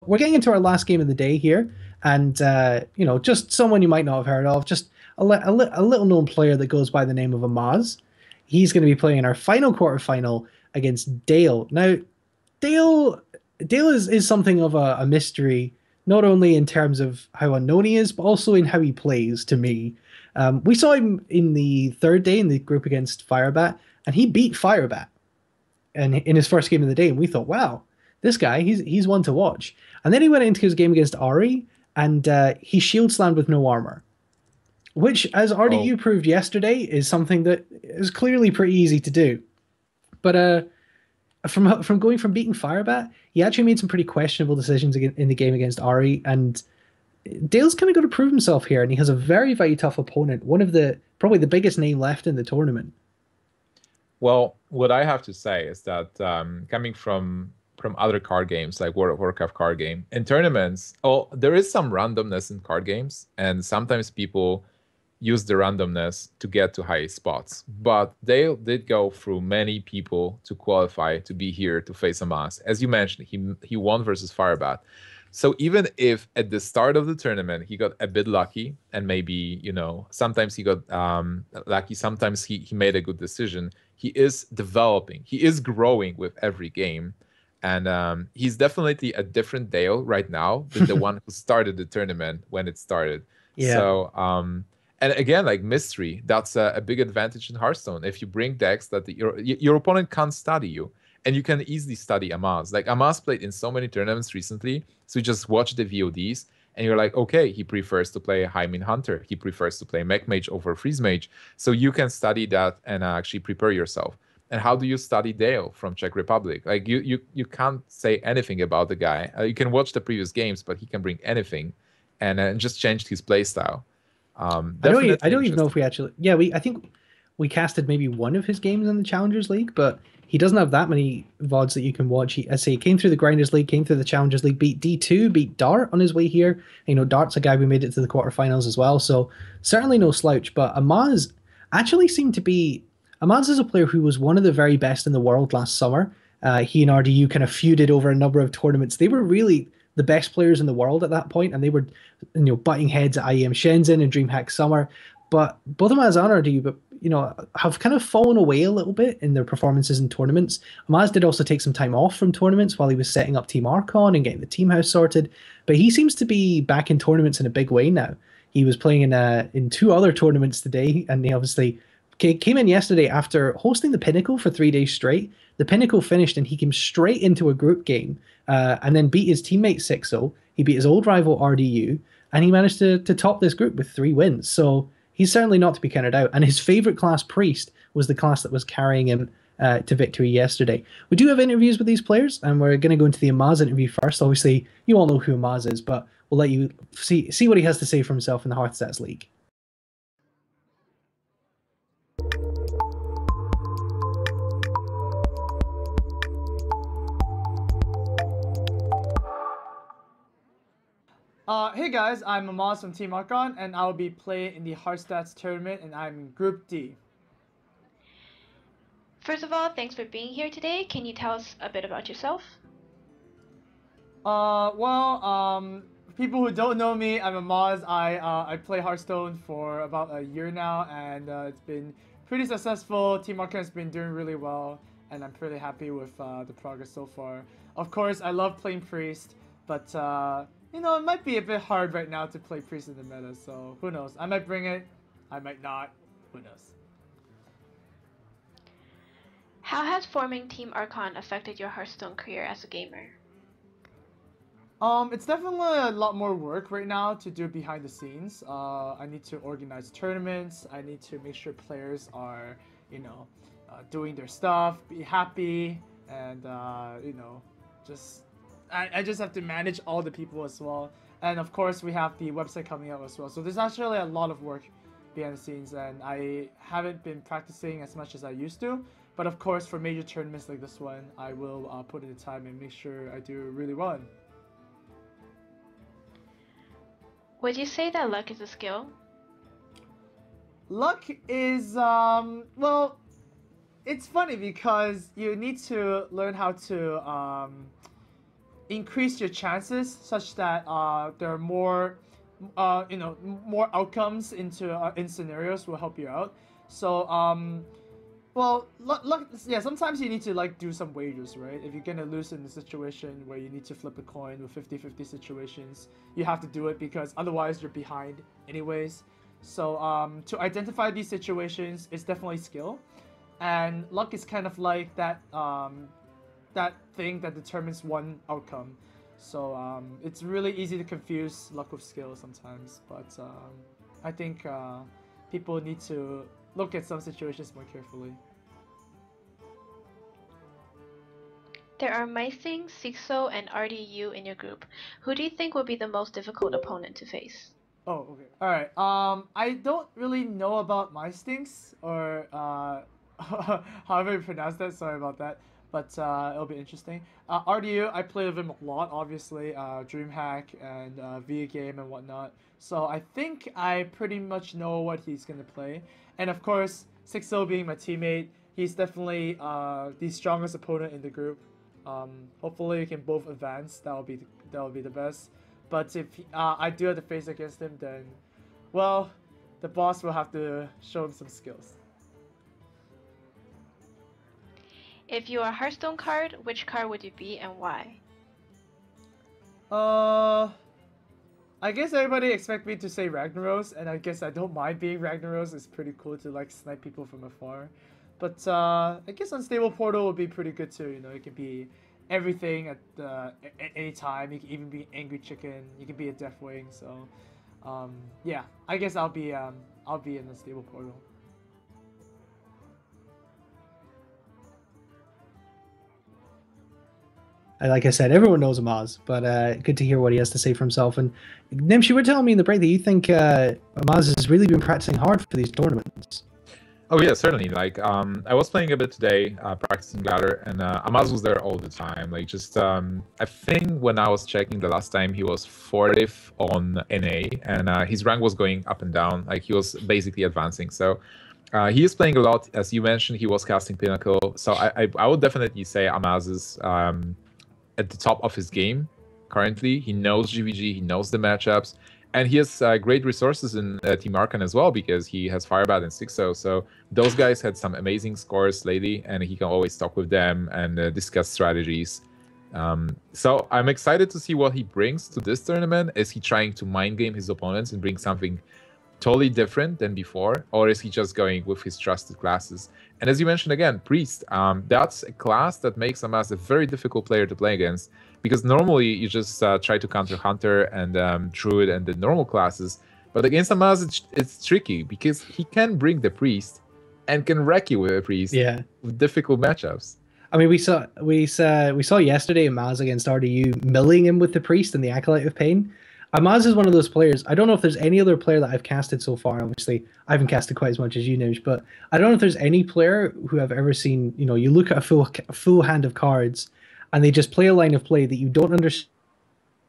we're getting into our last game of the day here, and just someone you might not have heard of, just a little known player that goes by the name of Amaz. He's going to be playing in our final quarterfinal against Dale. Now, Dale Dale is something of a mystery, not only in terms of how unknown he is, but also in how he plays. To me, we saw him in the third day in the group against Firebat, and he beat Firebat and in his first game of the day, and we thought, wow, this guy, he's one to watch. And then he went into his game against Ari, and he shield slammed with no armor, which, as Oh, RDU proved yesterday, is something that is clearly pretty easy to do. But from going from beating Firebat, he actually made some pretty questionable decisions in the game against Ari, and Dale's kind of got to prove himself here, and he has a very, very tough opponent, one of the probably the biggest name left in the tournament. well, what I have to say is that coming from other card games like World of Warcraft card game in tournaments, oh, there is some randomness in card games, and sometimes people use the randomness to get to high spots. But they did go through many people to qualify to be here to face Hamas. As you mentioned, he won versus Firebat. So even if at the start of the tournament he got a bit lucky and maybe, sometimes he got lucky, sometimes he made a good decision, he is developing, he is growing with every game. And he's definitely a different Dale right now than the one who started the tournament when it started. Yeah. So, and again, like mystery, that's a big advantage in Hearthstone. If you bring decks that your opponent can't study you, and you can easily study Amaz. Like Amaz played in so many tournaments recently, so you just watch the VODs, and you're like, okay, he prefers to play Hymin Hunter. He prefers to play Mech Mage over Freeze Mage. So you can study that and actually prepare yourself. And how do you study Dale from Czech Republic? Like you can't say anything about the guy. You can watch the previous games, but he can bring anything, and just changed his play style. I Definitely don't even know if interesting. we actually. Yeah, I think we casted maybe one of his games in the Challengers League, but he doesn't have that many VODs that you can watch. I say he came through the Grinders League, came through the Challengers League, beat D2, beat Dart on his way here. Dart's a guy who made it to the quarterfinals as well, so certainly no slouch. But Amaz actually seemed to be. Amaz is a player who was one of the very best in the world last summer. He and RDU kind of feuded over a number of tournaments. They were really the best players in the world at that point, and they were, butting heads at IEM Shenzhen and DreamHack Summer. But both Amaz and RDU, have kind of fallen away a little bit in their performances in tournaments. Amaz did also take some time off from tournaments while he was setting up Team Archon and getting the team house sorted. But he seems to be back in tournaments in a big way now. He was playing in two other tournaments today, and he obviously came in yesterday after hosting the Pinnacle for 3 days straight. The Pinnacle finished, and he came straight into a group game and then beat his teammate 6-0. He beat his old rival RDU, and he managed to top this group with 3 wins. So he's certainly not to be counted out. And his favorite class, Priest, was the class that was carrying him to victory yesterday. We do have interviews with these players, and we're going to go into the Amaz interview first. Obviously, you all know who Amaz is, but we'll let you see what he has to say for himself in the HearthStats League. Hey guys, I'm Amaz from Team Archon, and I'll be playing in the HearthStats tournament, and I'm in Group D. First of all, thanks for being here today. Can you tell us a bit about yourself? People who don't know me, I'm Amaz. I play Hearthstone for about a year now, and it's been pretty successful. Team Archon has been doing really well, and I'm pretty happy with the progress so far. Of course, I love playing Priest, but it might be a bit hard right now to play Priest in the meta, so who knows? I might bring it, I might not, who knows? How has forming Team Archon affected your Hearthstone career as a gamer? It's definitely a lot more work right now to do behind the scenes. I need to organize tournaments. I need to make sure players are, doing their stuff, be happy, and just I just have to manage all the people as well. And of course, we have the website coming out as well. So there's actually a lot of work behind the scenes, and I haven't been practicing as much as I used to. But of course, for major tournaments like this one, I will put in the time and make sure I do really well. Would you say that luck is a skill? Luck is, well, it's funny because you need to learn how to, increase your chances such that there are more, more outcomes in scenarios will help you out. So well, yeah, sometimes you need to like do some wagers, right? If you're gonna lose in a situation where you need to flip a coin with 50-50 situations, you have to do it because otherwise you're behind anyways. So to identify these situations is definitely skill, and luck is kind of like that that thing that determines one outcome. So it's really easy to confuse luck with skill sometimes, but I think people need to look at some situations more carefully. There are Meising, Sixo, and RDU in your group. Who do you think will be the most difficult opponent to face? Oh, okay. All right. I don't really know about Meistings or however you pronounce that. Sorry about that. But it'll be interesting. RDU, I play with him a lot, obviously. DreamHack and Via Game and whatnot. So I think I pretty much know what he's gonna play. And of course, Sixo being my teammate, he's definitely the strongest opponent in the group. Hopefully we can both advance. That'll be the best. But if I do have to face against him, then, well, the boss will have to show him some skills. If you are a Hearthstone card, which card would you be and why? I guess everybody expect me to say Ragnaros, and I guess I don't mind being Ragnaros. It's pretty cool to like snipe people from afar. But I guess Unstable Portal would be pretty good too. You know, it can be everything at any time. You can even be Angry Chicken. You can be a Deathwing. So yeah, I guess I'll be in Unstable Portal. Like I said, everyone knows Amaz, but good to hear what he has to say for himself. And Nimsh, you were telling me in the break that you think Amaz has really been practicing hard for these tournaments. Oh yeah, certainly. Like I was playing a bit today, practicing ladder, and Amaz was there all the time. Like just I think when I was checking the last time, he was 40th on NA, and his rank was going up and down. Like he was basically advancing. So he is playing a lot. As you mentioned, he was casting Pinnacle. So I would definitely say Amaz is at the top of his game currently. He knows GVG, he knows the matchups, and he has great resources in Team Archon as well, because he has Firebat and Sixo. So those guys had some amazing scores lately, and he can always talk with them and discuss strategies. So I'm excited to see what he brings to this tournament. Is he trying to mind game his opponents and bring something totally different than before, or is he just going with his trusted classes? And as you mentioned again, Priest, that's a class that makes Amaz a very difficult player to play against, because normally you just try to counter Hunter and Druid and the normal classes, but against Amaz it's tricky because he can bring the Priest and can wreck you with a Priest. Yeah, with difficult matchups. I mean, we saw yesterday Amaz against RDU milling him with the Priest and the Acolyte of Pain. Amaz is one of those players. I don't know if there's any other player that I've casted so far. Obviously, I haven't casted quite as much as you, Nish, but I don't know if there's any player who I've ever seen, you know, you look at a full hand of cards and they just play a line of play that you don't understand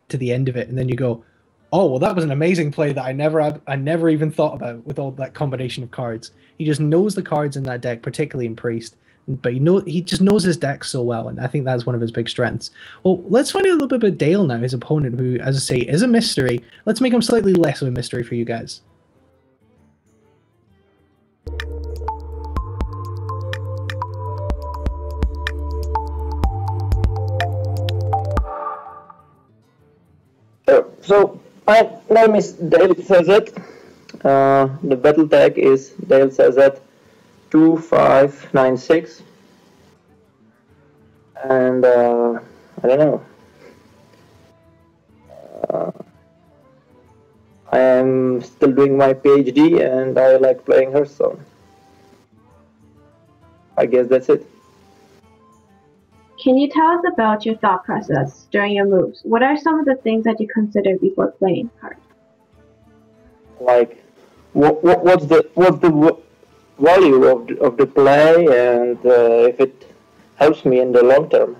to the end of it, and then you go, oh, well, that was an amazing play that I never even thought about with all that combination of cards. He just knows the cards in that deck, particularly in Priest. But he just knows his deck so well, and I think that's one of his big strengths. Well, let's find out a little bit about Dale now, his opponent, who, as I say, is a mystery. Let's make him slightly less of a mystery for you guys. So my name is DaleCZ. The battle tag is DaleCZ 2596, and I don't know. I am still doing my PhD, and I like playing Hearthstone. I guess that's it. Can you tell us about your thought process during your moves? What are some of the things that you consider before playing cards? Like, what's the value of the play, and if it helps me in the long term.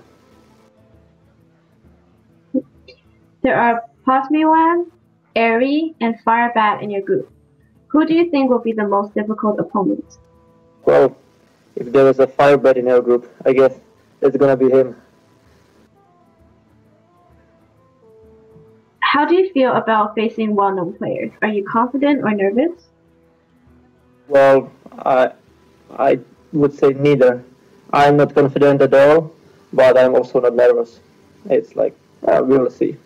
There are Posmiwan, Airy, and Firebat in your group. Who do you think will be the most difficult opponent? Well, if there is a Firebat in our group, I guess it's gonna be him. How do you feel about facing well-known players? Are you confident or nervous? Well, I would say neither. I'm not confident at all, but I'm also not nervous. It's like, we will see.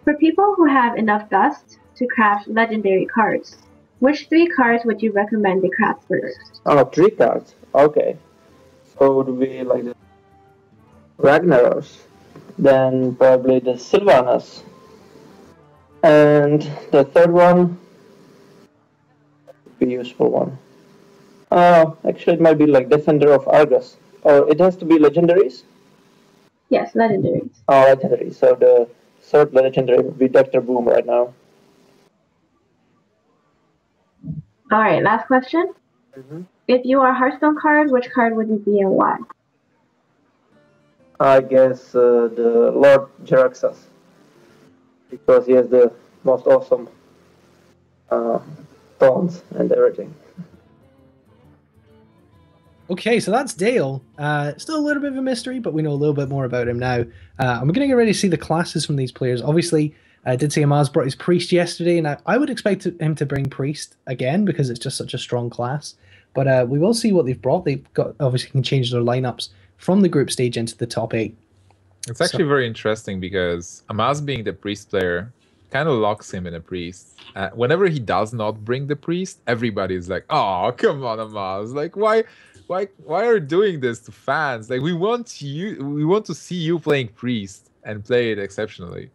For people who have enough dust to craft legendary cards, which 3 cards would you recommend they craft first? Oh, 3 cards. Okay. So would be like the Ragnaros, then probably the Sylvanas, and the third one would be a useful one. Actually, it might be like Defender of Argus, or it has to be legendaries. Yes, legendaries. Oh, legendary. So the third legendary would be Dr. Boom right now. Alright, last question. If you are a Hearthstone card, which card would you be and why? I guess the Lord Jeraxas, because he has the most awesome tones and everything. Okay, so that's Dale. Still a little bit of a mystery, but we know a little bit more about him now. And we're going to get ready to see the classes from these players. Obviously, I did say Amaz brought his Priest yesterday, and I would expect him to bring Priest again because it's just such a strong class. But we will see what they've brought. They've got obviously can change their lineups from the group stage into the top 8. It's actually very interesting because Amaz being the Priest player kind of locks him in a Priest. Whenever he does not bring the Priest, everybody's like, "Oh, come on, Amaz! Like, why are you doing this to fans? Like, we want to see you playing Priest and play it exceptionally."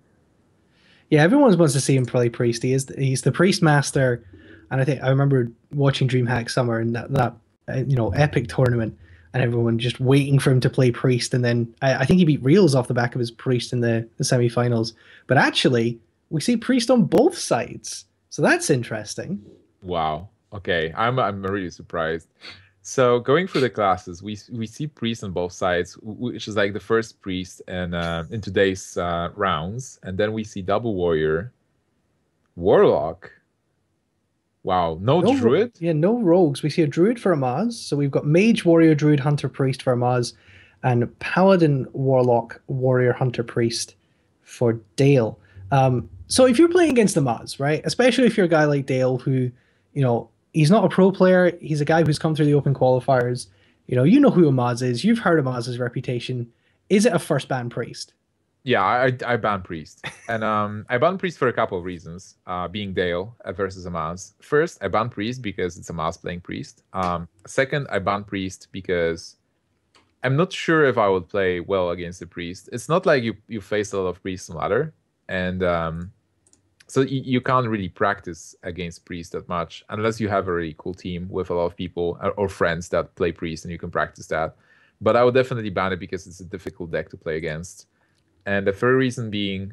Yeah, everyone wants to see him play Priest. He's the Priest master, and I remember watching DreamHack Summer and that epic tournament, and everyone just waiting for him to play Priest, and then I think he beat Reels off the back of his Priest in the semi-finals. But actually, we see Priest on both sides, so that's interesting. Wow. Okay, I'm really surprised. So going through the classes, we see Priest on both sides, which is like the first Priest in today's rounds, and then we see Double Warrior, Warlock. Wow, no Druid? No rogues. We see a Druid for Amaz, so we've got Mage, Warrior, Druid, Hunter, Priest for Amaz, and Paladin, Warlock, Warrior, Hunter, Priest for Dale. So if you're playing against Amaz, right, especially if you're a guy like Dale who, he's not a pro player. He's a guy who's come through the open qualifiers. You know who Amaz is. You've heard Amaz's reputation. Is it a first ban Priest? Yeah, I ban Priest. And I ban Priest for a couple of reasons, being Dale versus Amaz. First, I ban Priest because it's Amaz playing Priest. Second, I ban Priest because I'm not sure if I would play well against the Priest. It's not like you face a lot of Priests on ladder. And so you can't really practice against Priest that much unless you have a really cool team with a lot of people or friends that play Priest and you can practice that. But I would definitely ban it because it's a difficult deck to play against. And the third reason being,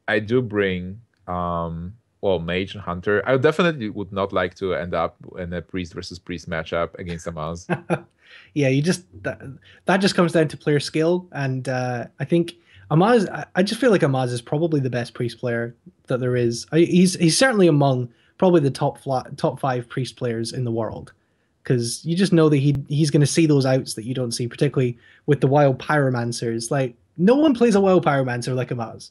I do bring, Mage and Hunter. I definitely would not like to end up in a Priest versus Priest matchup against Amaz. Yeah, that just comes down to player skill. And I think Amaz, I just feel like Amaz is probably the best Priest player that there is. He's certainly among probably the top 5 Priest players in the world. Because you just know that he's going to see those outs that you don't see, particularly with the Wild Pyromancers. Like, no one plays a Wild Pyromancer like Amaz.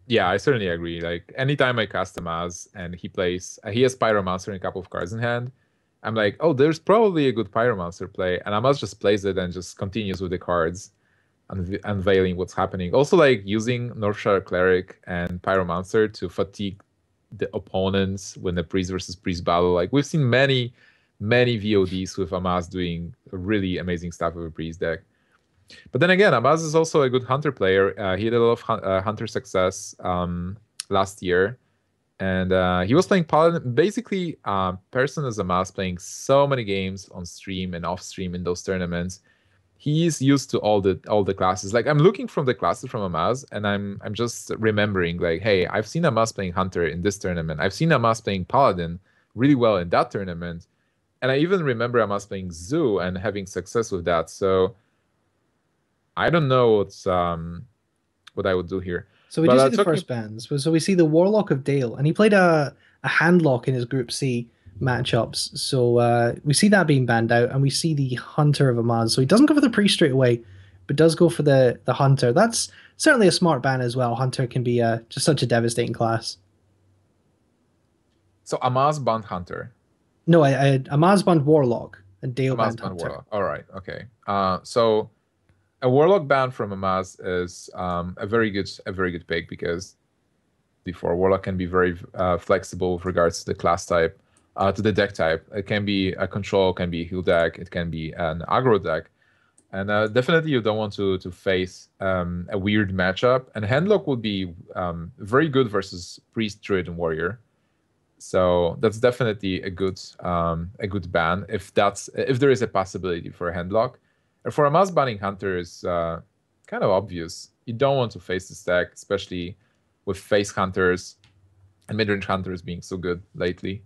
Yeah, I certainly agree. Like, anytime I cast Amaz and he has Pyromancer and a couple of cards in hand, I'm like, oh, there's probably a good Pyromancer play. And Amaz just plays it and just continues with the cards, unveiling what's happening. Also, like, using Northshire Cleric and Pyromancer to fatigue the opponents when the Priest versus Priest battle. Like, we've seen many VODs with Amaz doing really amazing stuff with a Priest deck. But then again, Amaz is also a good Hunter player. He had a lot of Hunter success last year. And he was playing Paladin. Basically, person as Amaz playing so many games on stream and off stream in those tournaments. He's used to all the classes. Like, I'm looking from the classes from Amaz, and I'm just remembering, like, hey, I've seen Amaz playing Hunter in this tournament. I've seen Amaz playing Paladin really well in that tournament. And I even remember Amaz playing Zoo and having success with that. So I don't know what I would do here. So we do see the first bans. So we see the Warlock of Dale, and he played a Handlock in his Group C matchups. So we see that being banned out, and we see the Hunter of Amaz. So he doesn't go for the Priest straight away, but does go for the Hunter. That's certainly a smart ban as well. Hunter can be just such a devastating class. So Amaz banned Hunter. No, Amaz banned Warlock and Dale banned Hunter. Warlock. All right, okay. So a Warlock ban from Amaz is a very good pick, because before Warlock can be very flexible with regards to the class type, to the deck type. It can be a control, can be a heal deck, it can be an aggro deck. And definitely you don't want to face a weird matchup. And Handlock would be very good versus Priest, Druid, and Warrior. So that's definitely a good ban if there is a possibility for a Handlock. And for Amaz banning Hunter is kind of obvious. You don't want to face this deck, especially with face Hunters and mid-range Hunters being so good lately.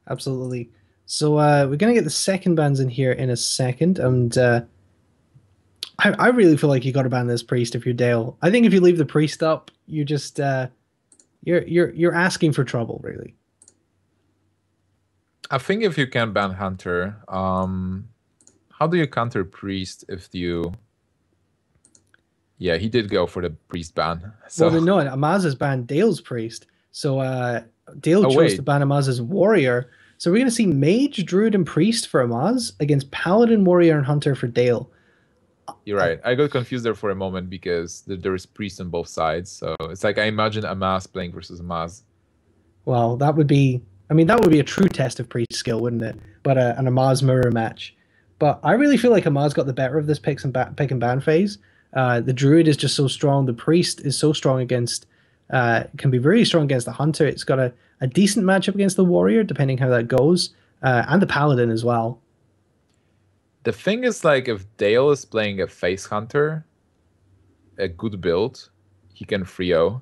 Absolutely. So we're going to get the second bans in here in a second, and I really feel like you got to ban this Priest if you're Dale. I think if you leave the Priest up, you just you're asking for trouble, really. I think if you can ban Hunter, how do you counter Priest if you... Yeah, he did go for the Priest ban. So... Well, no, Amaz has banned Dale's Priest. So Dale chose to ban Amaz's Warrior. So we're going to see Mage, Druid, and Priest for Amaz against Paladin, Warrior, and Hunter for Dale. You're right. I got confused there for a moment because there is Priest on both sides. So it's like I imagine Amaz playing versus Amaz. Well, that would be... I mean, that would be a true test of Priest skill, wouldn't it? But an Amaz mirror match. But I really feel like Amaz got the better of this pick and ban phase. The Druid is just so strong. The Priest is so strong against... can be very strong against the Hunter. It's got a decent matchup against the Warrior, depending how that goes. And the Paladin as well. The thing is, like, if Dale is playing a face Hunter, a good build, he can 3-0.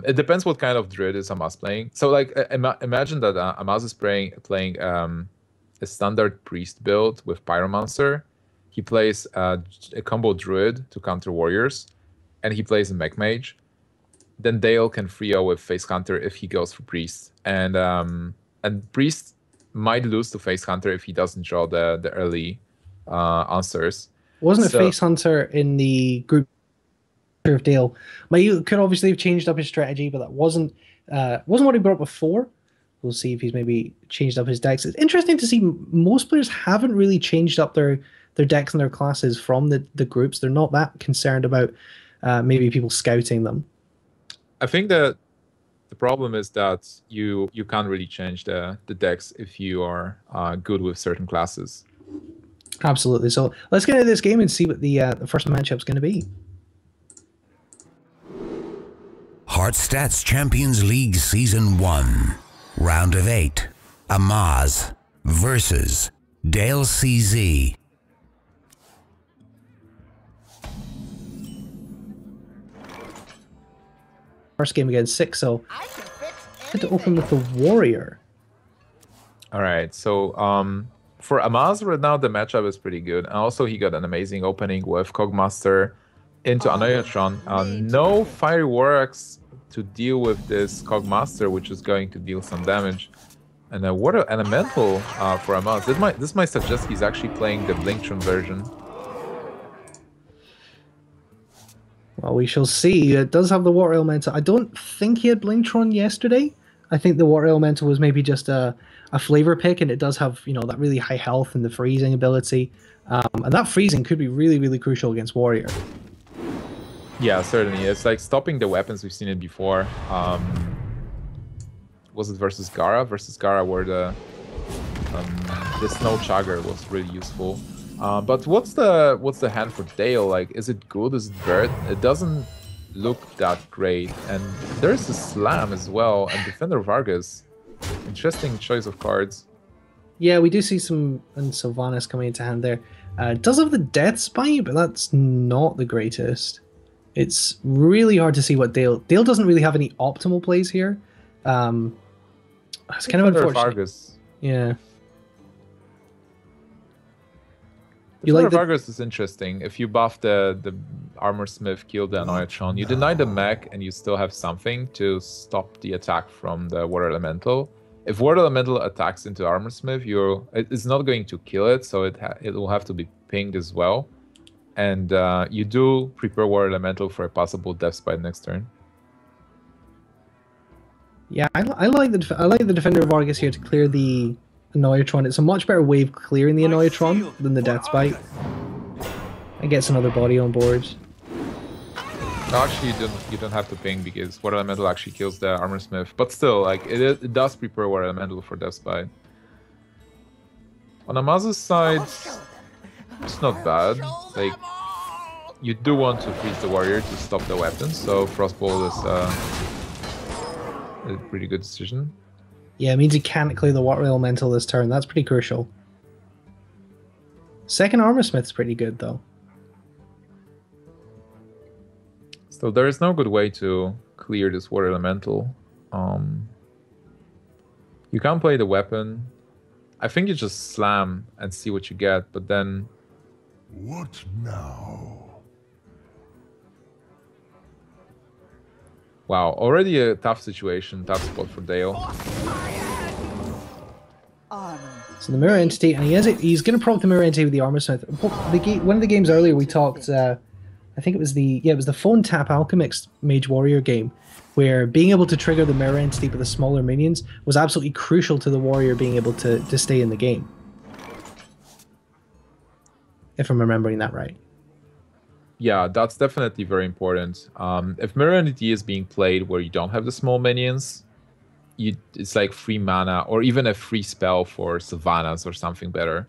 It depends what kind of Druid is Amaz playing. So, like, imagine that Amaz is playing a standard Priest build with Pyromancer. He plays a combo Druid to counter Warriors, and he plays a Mech Mage. Then Dale can 3-0 with face Hunter if he goes for Priest. And Priest might lose to face Hunter if he doesn't draw the early answers. Wasn't a face Hunter in the group of Dale? He could obviously have changed up his strategy, but that wasn't what he brought before. We'll see if he's maybe changed up his decks. It's interesting to see most players haven't really changed up their decks and their classes from the groups. They're not that concerned about maybe people scouting them. I think that the problem is that you can't really change the decks if you are good with certain classes. Absolutely. So let's get into this game and see what the first matchup's going to be. HearthStats Champions League Season 1, Round of 8, Amaz versus DaleCZ. First game against 6, so I had to open with the Warrior. All right, so for Amaz right now, the matchup is pretty good. And also, he got an amazing opening with Cogmaster into Annoyatron. No Fiery Warx to deal with this Cogmaster, which is going to deal some damage. And a Water Elemental for Amaz. This might suggest he's actually playing the Blingtron version. Well, we shall see. It does have the Water Elemental. I don't think he had Blingtron yesterday. I think the Water Elemental was maybe just a flavor pick, and it does have, you know, that really high health and the freezing ability. And that freezing could be really, really crucial against Warrior. Yeah, certainly. It's like stopping the weapons. We've seen it before. Was it versus Gara? Versus Gara, where the Snow Chugger was really useful. But what's the hand for Dale? Like, is it good? Is it bad? It doesn't look that great. And there's a Slam as well, and Defender Vargas. Interesting choice of cards. Yeah, we do see some and Sylvanas coming into hand there. It does have the Death Spite, but that's not the greatest. It's really hard to see what Dale doesn't really have any optimal plays here. It's kind of unfortunate. Vargas. Yeah. You like Vargas is interesting. If you buff the Armor Smith, kill the Annoyatron, you deny the mech, and you still have something to stop the attack from the Water Elemental. If Water Elemental attacks into Armor Smith, it's not going to kill it, so it will have to be pinged as well. and you do prepare Water Elemental for a possible Death Spite next turn. Yeah, I like the Defender of Argus here to clear the Annoyatron. It's a much better way of clearing the Annoyatron than the Death Spite. It gets another body on board. Actually, you don't have to ping because Water Elemental actually kills the Armor Smith. But still, like it does prepare Water Elemental for Death Spite. On Amaz's side, it's not bad. Like you do want to freeze the warrior to stop the weapon, so Frostbolt is a pretty good decision. Yeah, it means he can't clear the Water Elemental this turn. That's pretty crucial. Second Armor Smith's pretty good though. So there is no good way to clear this Water Elemental. You can't play the weapon. I think you just slam and see what you get, but then... What now? Wow, already a tough situation, tough spot for Dale. So the Mirror Entity, and he's going to proc the Mirror Entity with the Armor Smith. One of the games earlier we talked... I think it was the phone tap Alchemix Mage Warrior game, where being able to trigger the Mirror Entity with the smaller minions was absolutely crucial to the warrior being able to stay in the game. If I'm remembering that right. Yeah, that's definitely very important. If Mirror Entity is being played where you don't have the small minions, it's like free mana or even a free spell for Sylvanas or something better.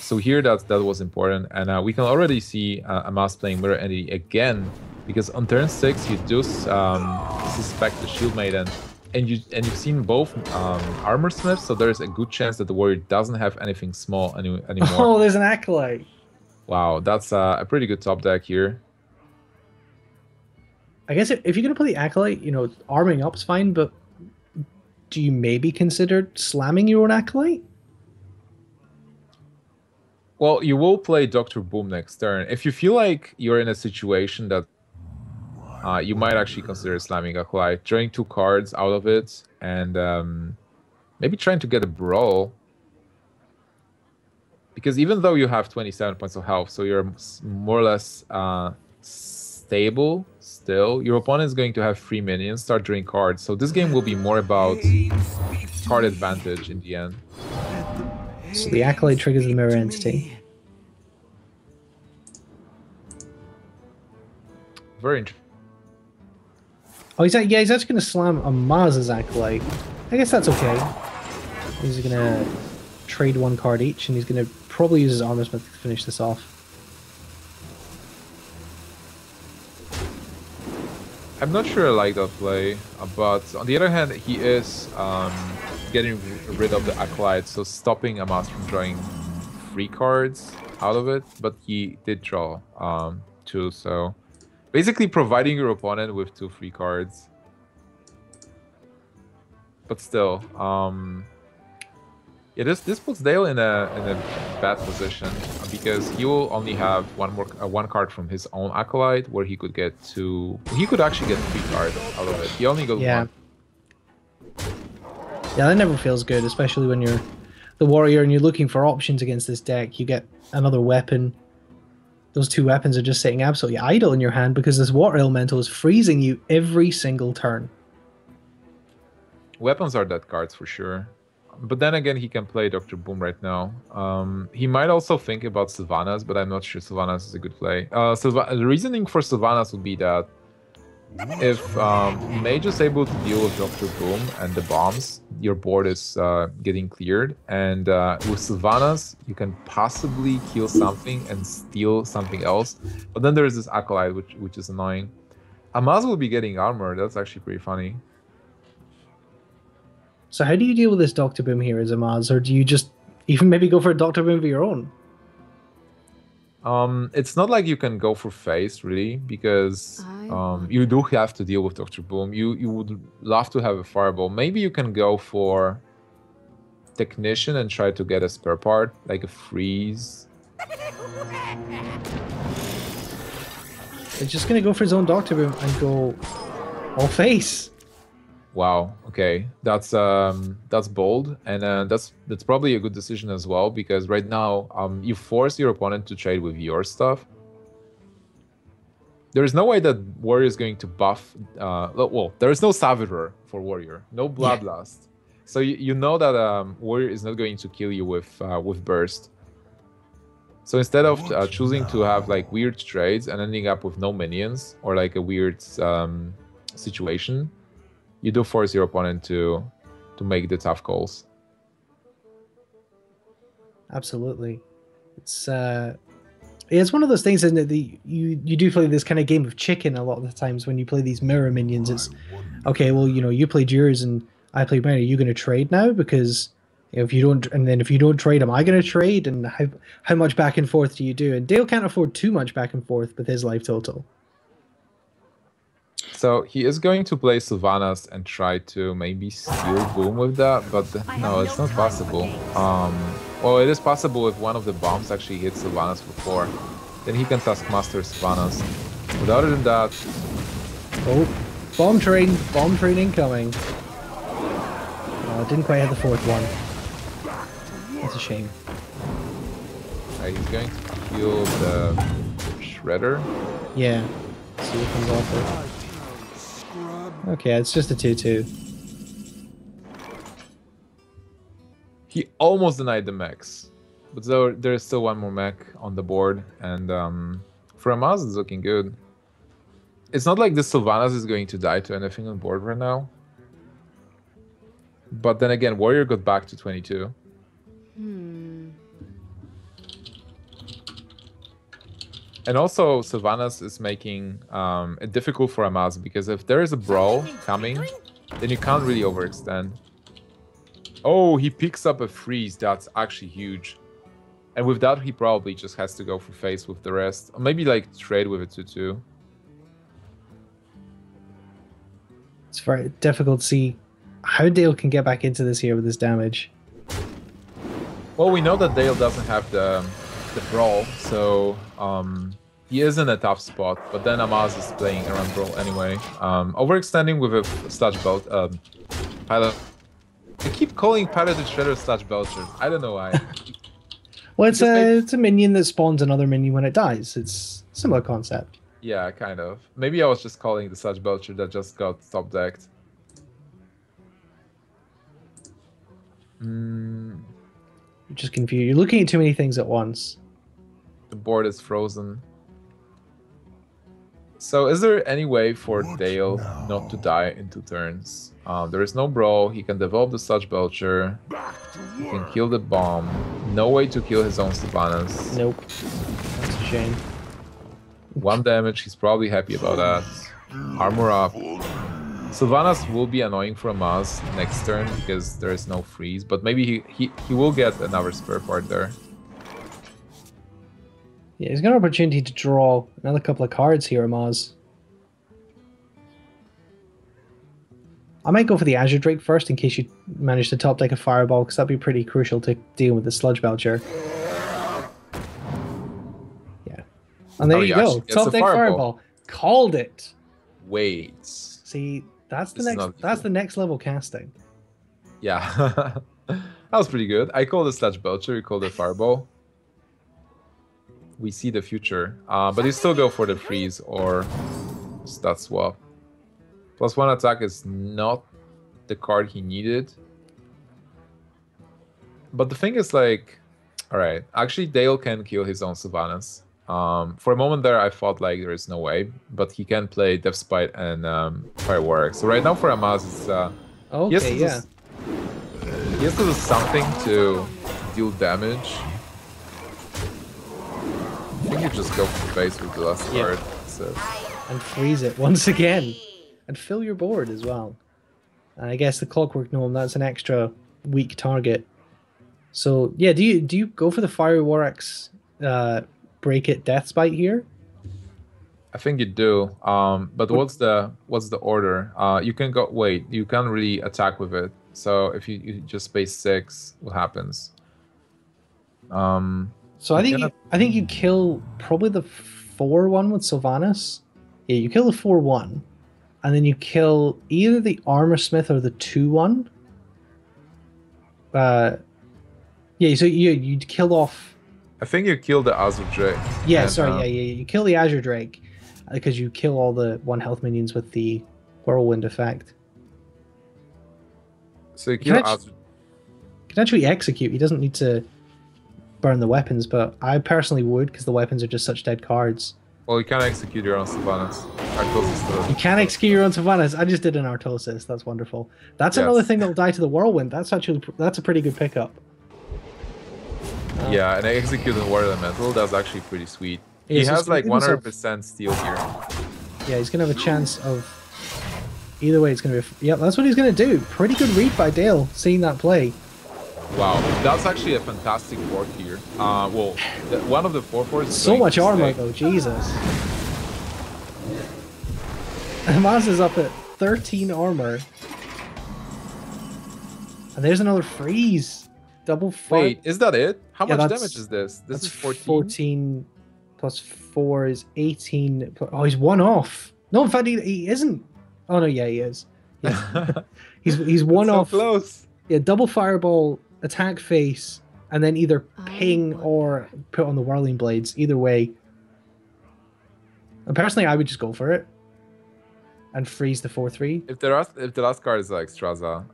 So here that was important, and we can already see Amaz playing Mirror Entity again, because on turn 6 you do suspect the Shield Maiden, and you've seen both Armor Smiths, so there's a good chance that the warrior doesn't have anything small anymore. Oh, there's an Acolyte. Wow, that's a pretty good top deck here. I guess if you're gonna play the Acolyte, arming up's fine, but do you maybe consider slamming your own Acolyte? Well, you will play Dr. Boom next turn. If you feel like you're in a situation that you might actually consider slamming Acolyte, drawing 2 cards out of it, and maybe trying to get a Brawl. Because even though you have 27 points of health, so you're more or less stable still, your opponent is going to have 3 minions, start drawing cards. So this game will be more about card advantage in the end. So the Acolyte triggers the Mirror Entity. Very interesting. Oh, he's actually going to slam Amaz's Acolyte. I guess that's okay. He's going to trade 1 card each, and he's going to probably use his Armor Smith to finish this off. I'm not sure I like that play, but on the other hand, he is getting rid of the Acolyte, so stopping Amaz from drawing 3 cards out of it, but he did draw 2, so basically providing your opponent with 2 free cards. But still, yeah, this puts Dale in a bad position, because he will only have one card from his own Acolyte, where he could get 2. He could actually get 3 cards out of it. He only got 1. Yeah, that never feels good, especially when you're the warrior and you're looking for options against this deck. You get another weapon. Those 2 weapons are just sitting absolutely idle in your hand because this Water Elemental is freezing you every single turn. Weapons are dead cards for sure. But then again, he can play Dr. Boom right now. He might also think about Sylvanas, but I'm not sure Sylvanas is a good play. The reasoning for Sylvanas would be that if Mage is able to deal with Dr. Boom and the bombs, your board is getting cleared. And with Sylvanas, you can possibly kill something and steal something else. But then there is this Acolyte, which is annoying. Amaz will be getting armor. That's actually pretty funny. So how do you deal with this Dr. Boom here as Amaz, or do you just even maybe go for a Dr. Boom of your own? It's not like you can go for face, really, because you do have to deal with Dr. Boom. You would love to have a Fireball. Maybe you can go for Technician and try to get a spare part, like a Freeze. He's just going to go for his own Dr. Boom and go all face. Wow. Okay, that's bold, and that's probably a good decision as well, because right now you force your opponent to trade with your stuff, There is no way that Warrior is going to buff. Well, there is no Saviour for Warrior, no Bloodlust. So you know that Warrior is not going to kill you with Burst. So instead of choosing to have like weird trades and ending up with no minions or like a weird situation, you do force your opponent to make the tough calls. Absolutely. It's one of those things, isn't it? You do play this kind of game of chicken a lot of the times when you play these mirror minions. It's okay, well, you know, you played yours and I played mine. Are you going to trade now? Because if you don't, and then if you don't trade, am I going to trade? And how much back and forth do you do? And Dale can't afford too much back and forth with his life total. So he is going to play Sylvanas and try to maybe steal Boom with that, but no, it's not possible. Well, it is possible if one of the bombs actually hits Sylvanas for 4. Then he can Taskmaster Sylvanas. But other than that... Oh, bomb train incoming. Oh, didn't quite hit the 4th one. That's a shame. He's going to kill the Shredder. Yeah. See what comes off it. Okay, it's just a 2-2. He almost denied the mechs, but there is still one more mech on the board, and for Amaz it's looking good. It's not like the Sylvanas is going to die to anything on board right now. But then again, Warrior got back to 22. And also, Sylvanas is making it difficult for Amaz, because if there is a brawl coming, then you can't really overextend. Oh, he picks up a freeze. That's actually huge. And with that, he probably just has to go for face with the rest. Or maybe like trade with a 2-2. It's very difficult to see how Dale can get back into this here with his damage. Well, we know that Dale doesn't have the brawl, so he is in a tough spot. But then Amaz is playing around brawl anyway. Overextending with a Sludge Belt pilot. I keep calling Piloted Shredder Sludge Belcher. I don't know why. Well, it's a minion that spawns another minion when it dies. It's a similar concept. Yeah, kind of. Maybe I was just calling the Sludge Belcher that just got top decked. You're just confused. You're looking at too many things at once. The board is frozen. So is there any way for Dale not to die in 2 turns? There is no brawl. He can develop the Sludge Belcher. He can kill the bomb. No way to kill his own Sylvanas. Nope. That's a shame. 1 damage. He's probably happy about that. Armor up. Sylvanas will be annoying for Amaz next turn because there is no freeze. But maybe he will get another spare part there. Yeah, he's got an opportunity to draw another couple of cards here, Amaz. I might go for the Azure Drake first in case you manage to top deck a Fireball, because that'd be pretty crucial to deal with the Sludge Belcher. Yeah. And there you go. Top deck Fireball. Called it. Wait. See, that's the next level casting. Yeah. That was pretty good. I called it Sludge Belcher, you called it Fireball. We see the future. But you still go for the freeze or stat swap. +1 attack is not the card he needed. But the thing is, like, alright, actually Dale can kill his own Sylvanas. For a moment there I thought like there is no way, but he can play Death Spite and Fireworks. So right now for Amaz it's okay, yeah. He has to do something to deal damage. I think you just go for face with the last card. So. And freeze it once again. And fill your board as well. And I guess the Clockwork Gnome, that's an extra weak target. So yeah, do you go for the Fireworks Break It Death Spite here? I think you do. But what's the order? You can go you can't really attack with it. So if you just space 6, what happens? So I think you kill probably the 4-1 with Sylvanas. Yeah, you kill the 4-1. And then you kill either the Armor Smith or the 2-1. Yeah, so you'd kill off... I think you kill the Azure Drake. Yeah, sorry, yeah. You kill the Azure Drake. because you kill all the 1 health minions with the whirlwind effect. So you He can, kill actually, can actually execute. He doesn't need to burn the weapons, but I personally would because the weapons are just such dead cards. Well, you can't execute your own Sylvanas. Artosis does. You can execute your own Sylvanas. I just did an Artosis. That's wonderful. That's another thing that'll die to the whirlwind. That's a pretty good pickup. Yeah, and executing War Elemental, that's actually pretty sweet. Yeah, He so has like himself. 100% steal here. Yeah, he's gonna have a chance of. Either way, it's gonna be. Yeah, that's what he's gonna do. Pretty good read by Dale, seeing that play. Wow, that's actually a fantastic work here. Well, one of the 4/4s. So much armor though, Jesus. Amaz is up at 13 armor. And there's another freeze. Double fire. Wait, is that it? How Yeah, much that's- damage is this? This That's is 14. 14 plus 4 is 18. Oh, he's 1 off. No, in fact, he isn't. Oh, no, yeah, he is. Yeah. he's 1 so off. close. Yeah, double fireball, attack face, and then either ping or put on the whirling blades. Either way. And personally, I would just go for it. And freeze the 4/3. If the last card is like Straza,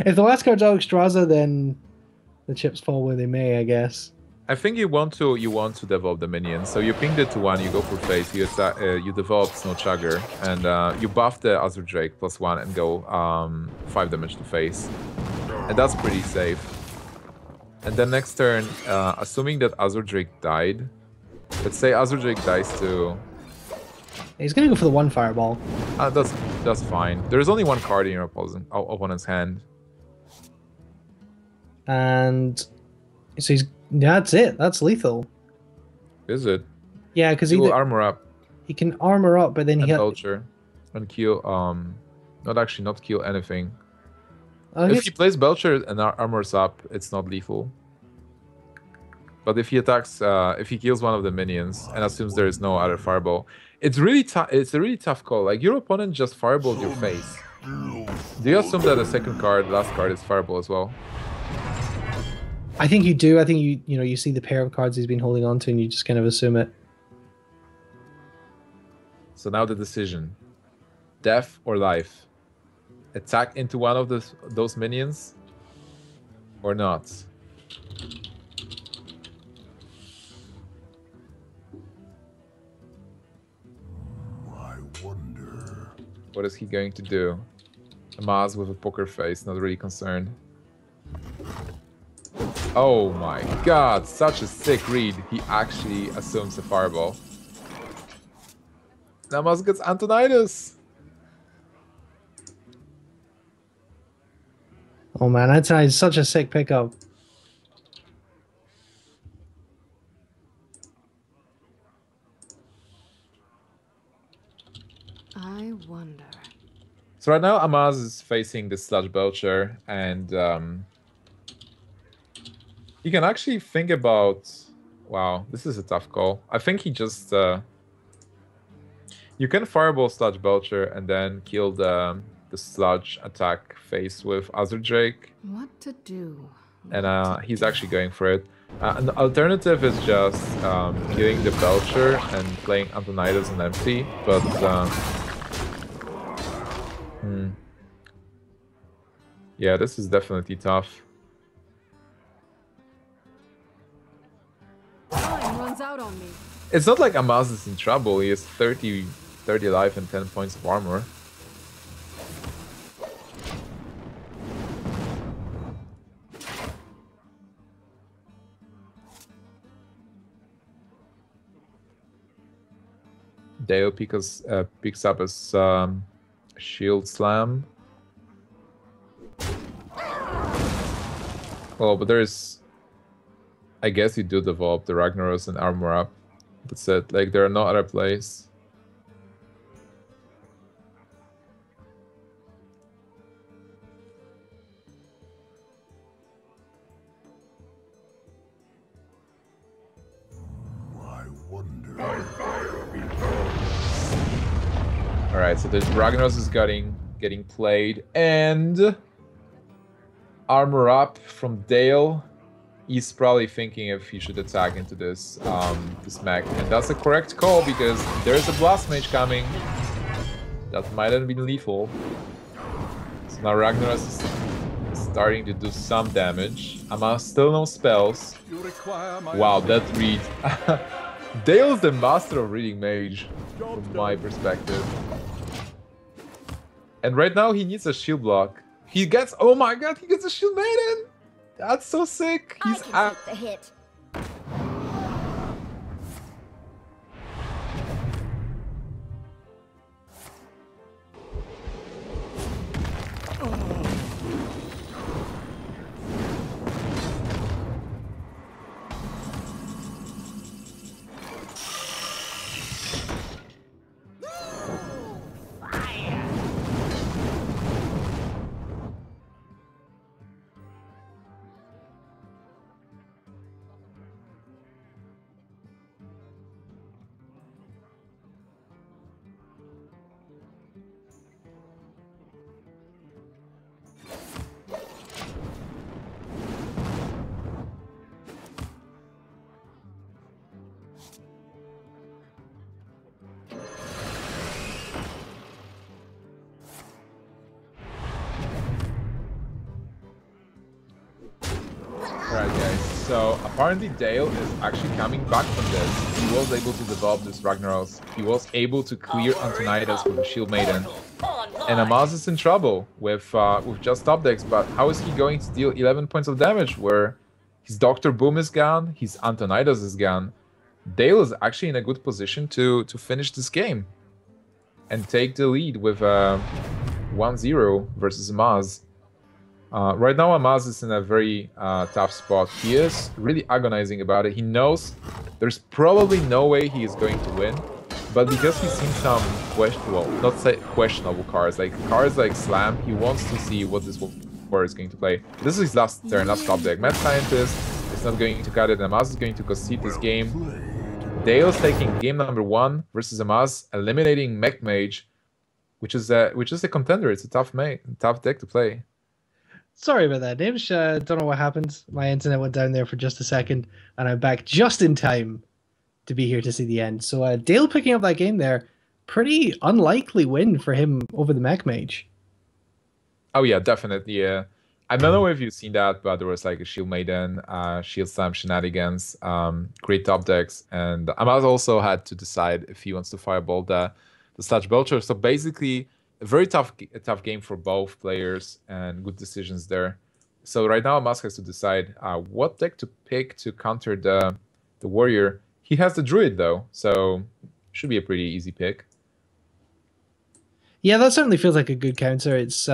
If the last card's Alexstrasza, then the chips fall where they may, I guess. I think you want to develop the minions. So you pinged it to 1, you go for face, you develop Snow Chugger, and you buff the Azure Drake +1 and go 5 damage to face, and that's pretty safe. And then next turn, assuming that Azure Drake died, let's say Azure Drake dies too. He's gonna go for the 1 fireball. That's fine. There's only 1 card in your opponent's hand. And so that's it. That's lethal. Is it? Yeah, because He will armor up he can armor up, but then and he Belcher and kill. Not kill anything. I If guess, he plays Belcher and armors up, it's not lethal. But if he attacks, if he kills one of the minions and assumes there is no other fireball, it's really tough. It's a really tough call. Like your opponent just fireballed your face. Do you assume that the last card is fireball as well? I think you do. I think you see the pair of cards he's been holding on to, and you just kind of assume it. So now the decision: death or life? Attack into one of those minions, or not? I wonder. What is he going to do? Amaz with a poker face, not really concerned. Oh my god, such a sick read. He actually assumes a fireball. Amaz gets Antonidas. Oh man, that's such a sick pickup. I wonder. So right now Amaz is facing the Sludge Belcher, and you can actually think about... Wow, this is a tough call. I think he just... You can Fireball Sludge Belcher and then kill the Sludge attack face with Azure Drake. What to do? And he's actually going for it. An alternative is just killing the Belcher and playing Antonidas on empty, but... Yeah, this is definitely tough. Time runs out on me. It's not like Amaz is in trouble. He has 30 life and 10 points of armor. Dale picks up his shield slam. Well, but there's... I guess you do develop the Ragnaros and armor up. That's it. Like, there are no other plays. I wonder. Alright, so the Ragnaros is getting played, and armor up from Dale. he's probably thinking if he should attack into this this mech, and that's the correct call because there's a Blast Mage coming. That might have been lethal. So now Ragnaros is starting to do some damage. Amaz still no spells. Wow, that read. Dale's the master of reading mage, from my perspective. And right now he needs a shield block. He gets, oh my god, he gets a shield maiden! That's so sick! He's out. The hit. Alright guys, so apparently Dale is actually coming back from this. He was able to develop this Ragnaros. He was able to clear Antonidas with a Shield Maiden. And Amaz is in trouble with just top decks, but how is he going to deal 11 points of damage where his Dr. Boom is gone, his Antonidas is gone? Dale is actually in a good position to finish this game and take the lead with 1-0 versus Amaz. Right now Amaz is in a very tough spot. He is really agonizing about it. He knows there's probably no way he is going to win, but because he's seen some questionable cards like Slam, he wants to see what this warrior is going to play. This is his last turn, last top deck. Mad Scientist is not going to cut it. Amaz is going to concede this game. Dale's taking game number 1 versus Amaz, eliminating Mech Mage, which is a contender. It's a tough deck to play. Sorry about that, Names. Don't know what happened. My internet went down there for just a second, and I'm back just in time to be here to see the end. So Dale picking up that game there, pretty unlikely win for him over the Mech Mage. Oh yeah, definitely. Yeah. I don't know if you've seen that, but there was like a Shield Maiden, Shield Slam shenanigans, great top decks, and Amaz also had to decide if he wants to fireball the Sludge Belcher. So basically, a very tough game for both players and good decisions there. So right now Amaz has to decide what deck to pick to counter the warrior. He has the druid though, so should be a pretty easy pick. Yeah, that certainly feels like a good counter. It's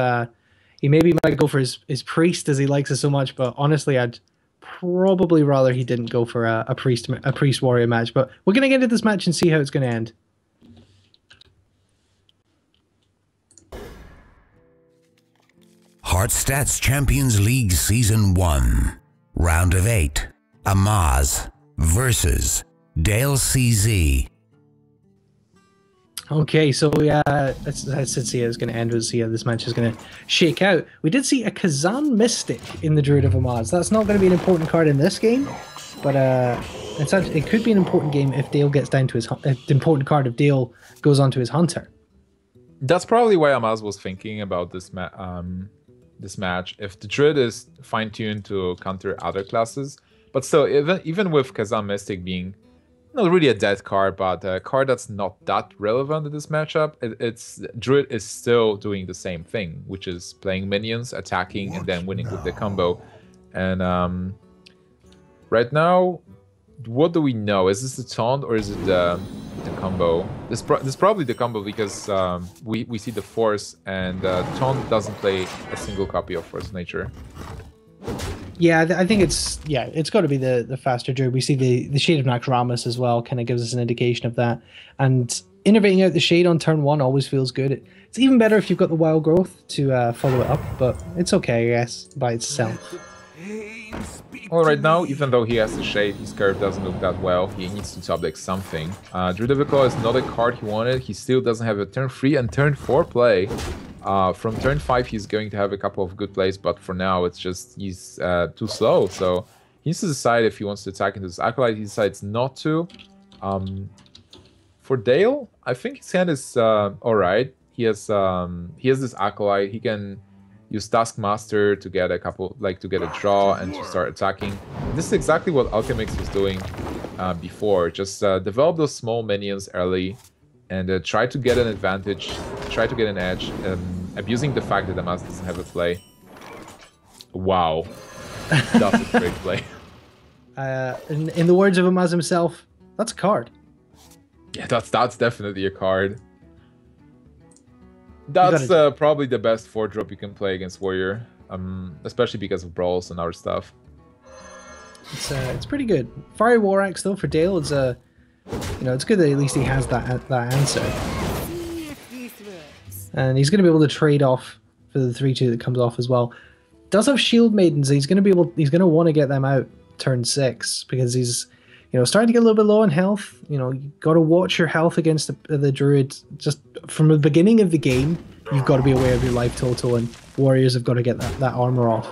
he maybe might go for his priest as he likes it so much, but honestly I'd probably rather he didn't go for a priest warrior match. But we're gonna get into this match and see how it's gonna end. HearthStats Champions League Season 1, Round of 8, Amaz versus DaleCZ. Okay, so I said see how it's going to end, we'll see how this match is going to shake out. We did see a Kazan Mystic in the Druid of Amaz. That's not going to be an important card in this game, but it could be an important game if Dale gets down to his important card if Dale goes on to his Hunter. That's probably why Amaz was thinking about this match. If the Druid is fine-tuned to counter other classes, but still, even with Kazan Mystic being not really a dead card, but a card that's not that relevant in this matchup, Druid is still doing the same thing, which is playing minions, attacking, and then winning with the combo. And right now, what do we know? Is this the taunt or is it the combo? This is probably the combo because we see the Force, and taunt doesn't play a single copy of Force of Nature. Yeah, I think it's got to be the faster Druid. We see the Shade of Naxxramas as well, kind of gives us an indication of that. And innovating out the Shade on turn 1 always feels good. It's even better if you've got the Wild Growth to follow it up, but it's okay, I guess, by itself. Well, right now, even though he has the Shade, his curve doesn't look that well. He needs to top deck something. Druid of the Claw is not a card he wanted. He still doesn't have a turn 3 and turn 4 play. From turn 5, he's going to have a couple of good plays, but for now, it's just he's too slow. So He needs to decide if he wants to attack into this Acolyte. He decides not to. For Dale, I think his hand is alright. He has this Acolyte. He can use Taskmaster to get a couple, like to get a draw and to start attacking. This is exactly what Alchemix was doing before. Just develop those small minions early and try to get an advantage, try to get an edge, abusing the fact that Amaz doesn't have a play. Wow, that's a great play. In the words of Amaz himself, that's a card. Yeah, that's definitely a card. That's probably the best 4-drop you can play against Warrior, especially because of brawls and other stuff. It's pretty good. Fiery War Axe though for Dale, it's it's good that at least he has that answer, and he's going to be able to trade off for the 3/2 that comes off as well. Does have Shield Maidens. He's going to want to get them out turn 6 because he's starting to get a little bit low on health. You got to watch your health against the Druid. Just from the beginning of the game, you've got to be aware of your life total, and Warriors have got to get that armor off.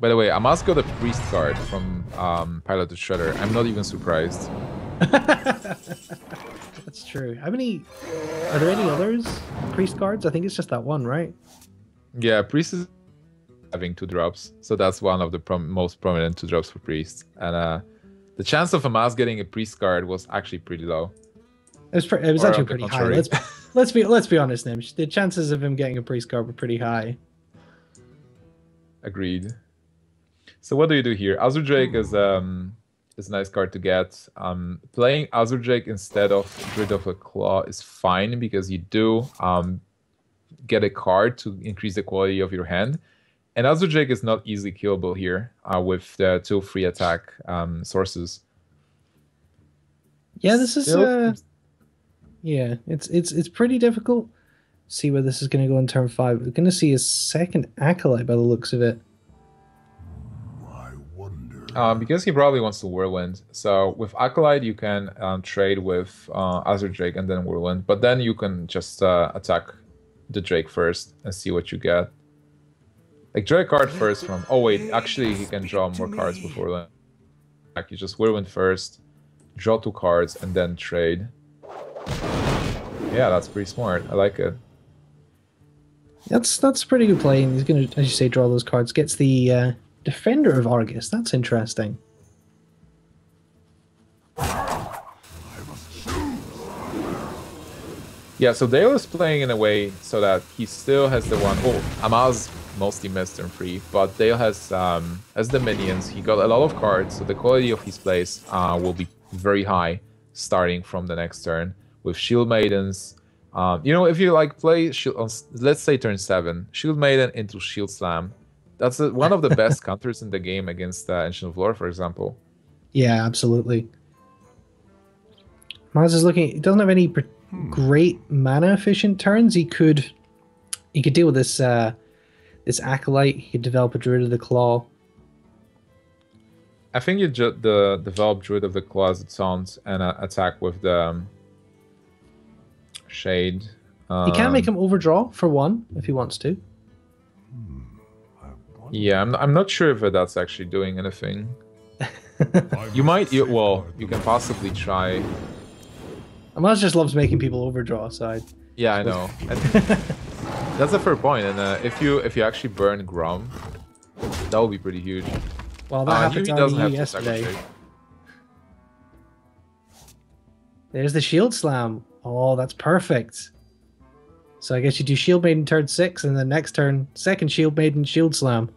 By the way, Amaz got a Priest card from Pilot to Shredder. I'm not even surprised. That's true. Are there any others? Priest cards? I think it's just that one, right? Yeah, Priest is having 2 drops, so that's one of the most prominent 2 drops for Priest. And the chance of Amaz getting a Priest card was actually pretty low. It was actually pretty high. Let's be honest, Nim. The chances of him getting a Priest card were pretty high. Agreed. So what do you do here? Azure Drake is a nice card to get. Playing Azure Drake instead of Druid of the Claw is fine because you do get a card to increase the quality of your hand. And Azure Drake is not easily killable here with the 2 free attack sources. Yeah, this is it's pretty difficult. See where this is going to go in turn 5. We're going to see a second Acolyte by the looks of it. Because he probably wants to Whirlwind. So with Acolyte, you can trade with Azure Drake and then Whirlwind. But then you can just attack the Drake first and see what you get. Like, draw a card first from... Oh, wait. Actually, he can draw more cards before Whirlwind. Like, you just Whirlwind first, draw 2 cards, and then trade. Yeah, that's pretty smart. I like it. That's pretty good play. And he's going to, as you say, draw those cards. Gets the... Defender of Argus. That's interesting. Yeah, so Dale is playing in a way so that he still has the one... Oh, Amaz mostly missed turn 3, but Dale has the minions. He got a lot of cards, so the quality of his plays will be very high starting from the next turn with Shield Maidens. If you play Shield on, let's say turn 7, Shield Maiden into Shield Slam. That's one of the best counters in the game against Ancient of Lore, for example. Yeah, absolutely. Maz is looking. He doesn't have any great mana efficient turns. He could deal with this this Acolyte. He could develop a Druid of the Claw. I think you develop Druid of the Claw as it sounds and attack with the Shade. He can make him overdraw for 1 if he wants to. Yeah, I'm not sure if that's actually doing anything. You can possibly try. Amaz just loves making people overdraw, so Yeah, I know. That's a fair point, and if you actually burn Grom, that would be pretty huge. Well, that happened to you yesterday. There's the Shield Slam. Oh, that's perfect. So I guess you do Shield Maiden turn 6, and then next turn, second Shield Maiden, Shield Slam.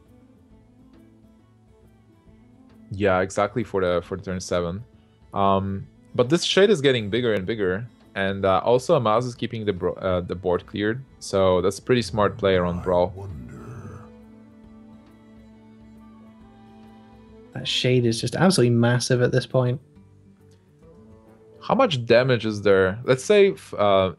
Yeah, exactly for the turn 7. But this shade is getting bigger and bigger, and also Amaz is keeping the board cleared, so that's a pretty smart play around Brawl. That shade is just absolutely massive at this point. How much damage is there? Let's say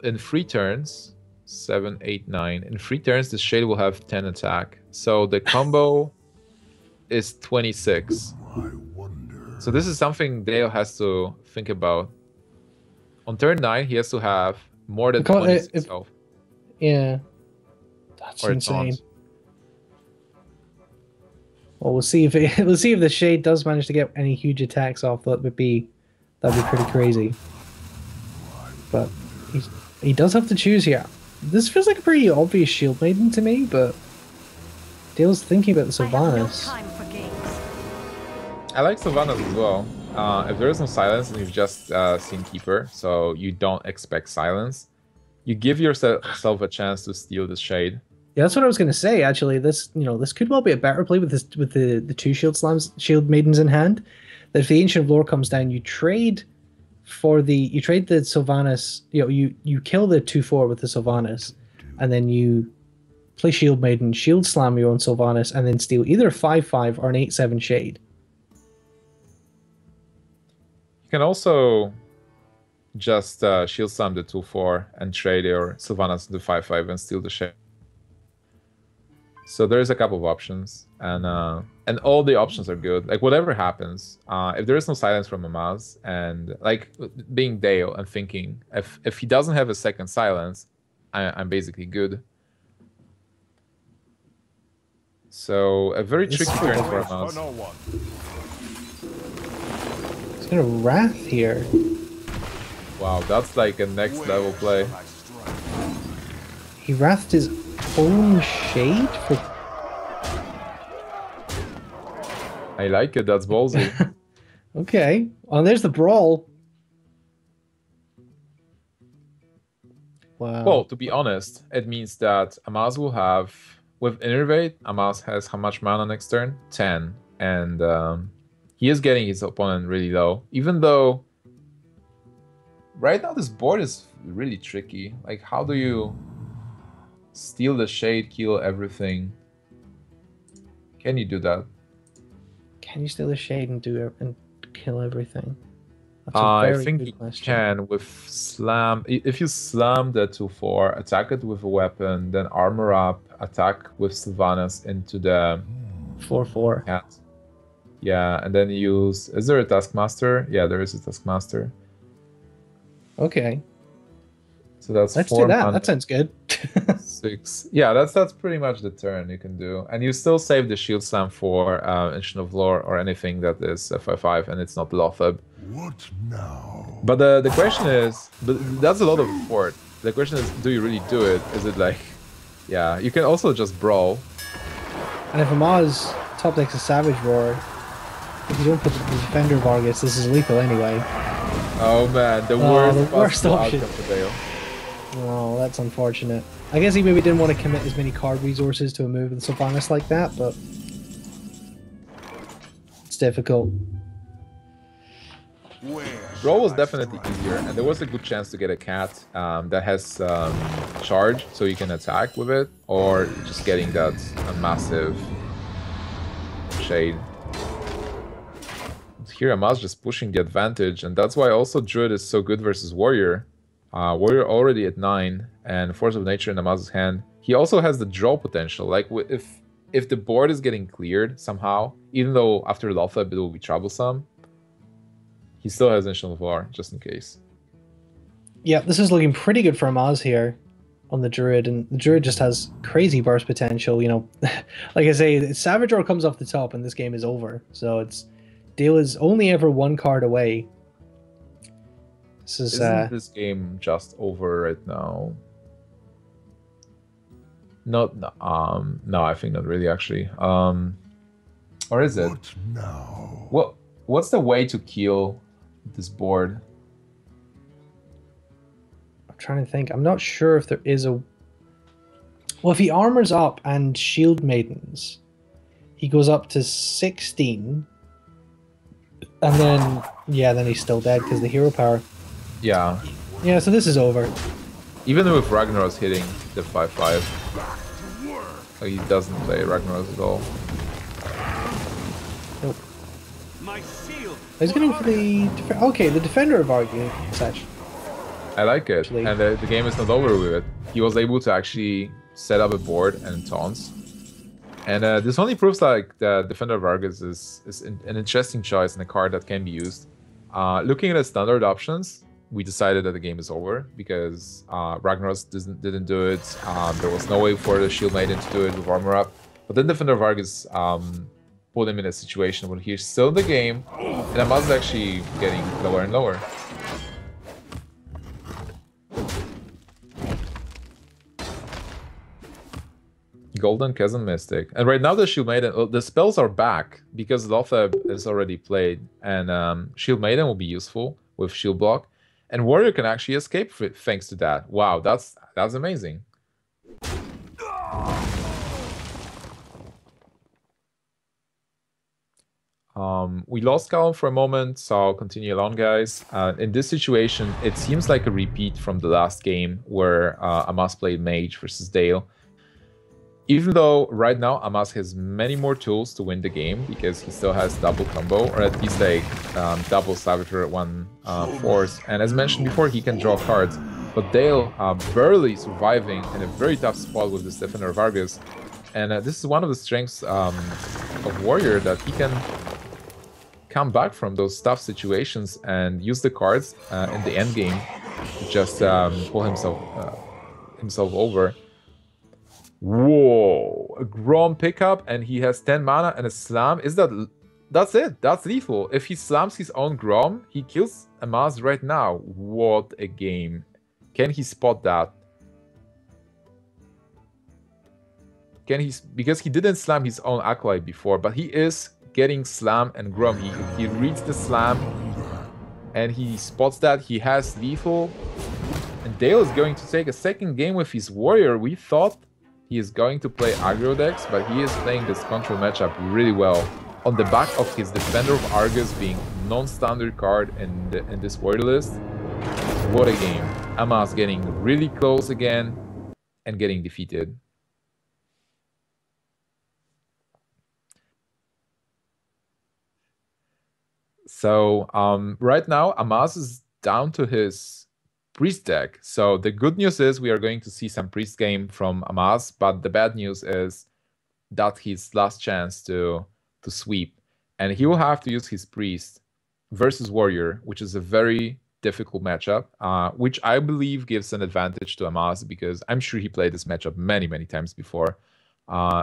in 3 turns, 7, 8, 9. In 3 turns, this shade will have 10 attack. So the combo is 26. So this is something Dale has to think about. On turn 9, he has to have more than 26 health. Yeah. That's insane. Well, we'll see if we'll see if the Shade does manage to get any huge attacks off. That'd be pretty crazy. But he does have to choose here. This feels like a pretty obvious Shield Maiden to me, but Dale's thinking about the Sylvanas. I like Sylvanas as well. If there is no silence and you've just seen Keeper, so you don't expect silence, you give yourself a chance to steal the Shade. Yeah, that's what I was gonna say. Actually, this could well be a better play with the two Shield Maidens in hand. That if the Ancient of Lore comes down, you trade the Sylvanas. You kill the 2/4 with the Sylvanas, and then you play Shield Maiden, Shield Slam your own Sylvanas, and then steal either a 5/5 or an 8/7 Shade. You can also just Shield Slam the 2/4 and trade your Sylvanas into 5/5 and steal the Shade. So there's a couple of options, and all the options are good. Like whatever happens, if there is no silence from Amaz, and like being Dale and thinking, if he doesn't have a second silence, I'm basically good. So a very tricky turn for Amaz. He's gonna Wrath here. Wow, that's like a next level play. He Wrathed his own Shade for... I like it, that's ballsy. Okay. Oh, there's the Brawl. Wow. Well, to be honest, it means that Amaz will have, with Innervate, Amaz has how much mana next turn? 10. And he is getting his opponent really low. Even though right now this board is really tricky. Like, how do you steal the Shade, kill everything? Can you do that? Can you steal the Shade and kill everything? That's I think you can with Slam. If you slam the 2/4, attack it with a weapon, then armor up, attack with Sylvanas into the 4/4. cat. Yeah, and then use... Is there a Taskmaster? Yeah, there is a Taskmaster. Okay. So that's Let's 4 do that. mana, That sounds good. 6. Yeah, that's pretty much the turn you can do. And you still save the Shield Slam for Ancient of Lore or anything that is a 5/5 and it's not Lothab. What now? But the question is, but that's a lot of effort. The question is, do you really do it? Is it like... Yeah, you can also just Brawl. And if Amaz top decks a Savage Roar, if you don't put the Defender of Argus, this is lethal anyway. Oh man, the worst option. outcome for Dale. Oh, that's unfortunate. I guess he maybe didn't want to commit as many card resources to a move with Sylvanas like that, but it's difficult. Brawl was definitely easier, and there was a good chance to get a cat that has charge, so you can attack with it, or just getting that massive Shade. Here Amaz just pushing the advantage, and that's why also Druid is so good versus Warrior. Warrior already at 9, and Force of Nature in Amaz's hand. He also has the draw potential. Like if the board is getting cleared somehow, even though after Lothab it will be troublesome, he still has Ancient of Lore, just in case. Yeah, this is looking pretty good for Amaz here on the Druid, and the Druid just has crazy burst potential, you know. Like I say, Savage Roar comes off the top and this game is over. So it's... Dale is only ever one card away. Isn't this game just over right now? No, I think not really actually. Or is it? What now? Well, what's the way to kill this board? I'm trying to think. I'm not sure if there is a... Well, if he armors up and Shield Maidens, he goes up to 16. And then, yeah, then he's still dead because the hero power. Yeah. Yeah, so this is over. Even with Ragnaros hitting the 5/5, so he doesn't play Ragnaros at all. Nope. He's going for the... Okay, the Defender of Argus, such. I like it, and the game is not over with it. He was able to actually set up a board and taunts. And this only proves like the Defender of Argus is an interesting choice and a card that can be used. Looking at the standard options, we decided that the game is over because Ragnaros didn't do it. There was no way for the Shield Maiden to do it with armor up. But then Defender of Argus put him in a situation where he's still in the game, and Amaz is actually getting lower and lower. Golden Chasm Mystic. And right now the Shield Maiden, the spells are back because Lotheb is already played, and Shield Maiden will be useful with Shield Block, and Warrior can actually escape thanks to that. Wow, that's amazing. We lost Callum for a moment, so I'll continue along, guys. In this situation, it seems like a repeat from the last game where Amaz played Mage versus Dale. Even though right now Amaz has many more tools to win the game because he still has double combo, or at least like double Saboteur at one force. And as mentioned before, he can draw cards. But Dale barely surviving in a very tough spot with this Defender of Argus. And this is one of the strengths of Warrior, that he can come back from those tough situations and use the cards in the end game to just pull himself over. Whoa, a Grom pickup, and he has 10 mana and a slam. That's it, that's lethal. If he slams his own Grom, he kills Amaz right now. What a game. Can he spot that? Can he, because he didn't slam his own Acolyte before, but he is getting slam and Grom. He reads the slam and he spots that. He has lethal, and Dale is going to take a second game with his Warrior. We thought he is going to play aggro decks, but he is playing this control matchup really well on the back of his Defender of Argus being non-standard card in this Warrior list. What a game. Amaz getting really close again and getting defeated. So right now Amaz is down to his Priest deck. So the good news is we are going to see some Priest game from Amaz, but the bad news is that's his last chance to sweep. And he will have to use his Priest versus Warrior, which is a very difficult matchup, which I believe gives an advantage to Amaz, because I'm sure he played this matchup many, many times before,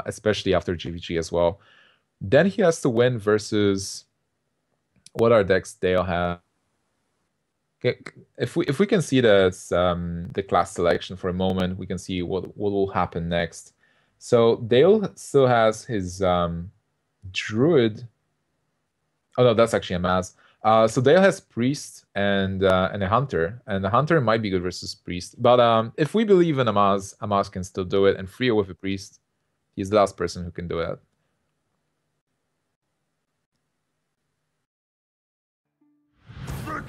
especially after GVG as well. Then he has to win versus... what are decks Dale have? If we can see the class selection for a moment, we can see what will happen next. So Dale still has his Druid. Oh no, that's actually Amaz. So Dale has Priest and a Hunter, and the Hunter might be good versus Priest. But if we believe in Amaz, Amaz can still do it, and Frio with a Priest, he's the last person who can do it.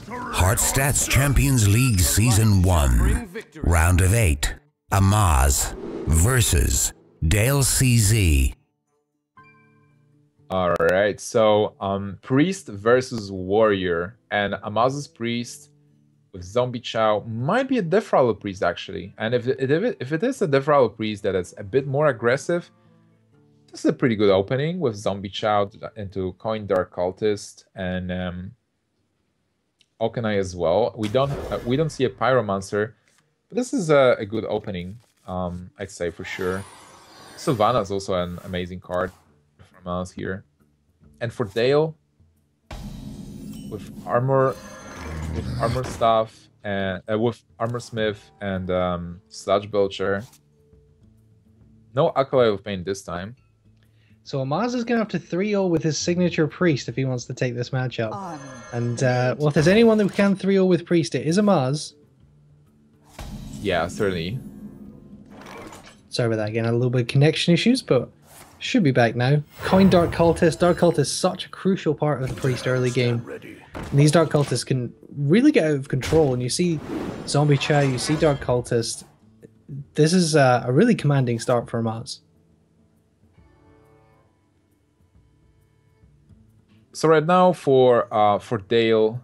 HearthStats Champions League Season 1, Round of 8, Amaz versus DaleCZ. Alright, so Priest versus Warrior, and Amaz's Priest with Zombie Chow might be a Deathrattle Priest actually. And if it is a Deathrattle Priest that is a bit more aggressive, this is a pretty good opening with Zombie Chow into Coin Dark Cultist and Okanai as well. We don't see a Pyromancer, but this is a good opening, I'd say for sure. Sylvana is also an amazing card from us here. And for Dale, with armor stuff and with Armor Smith and Sludge Belcher. No Acolyte of Pain this time. So Amaz is going to have to 3-0 with his signature Priest if he wants to take this matchup. And, well, if there's anyone that can 3-0 with Priest, it is Amaz. Yeah, certainly. Sorry about that again, a little bit of connection issues, but should be back now. Coin Dark Cultist. Dark Cultist is such a crucial part of the Priest early game. And these Dark Cultists can really get out of control, and you see Zombie Chow, you see Dark Cultist. This is a really commanding start for Amaz. So right now for Dale,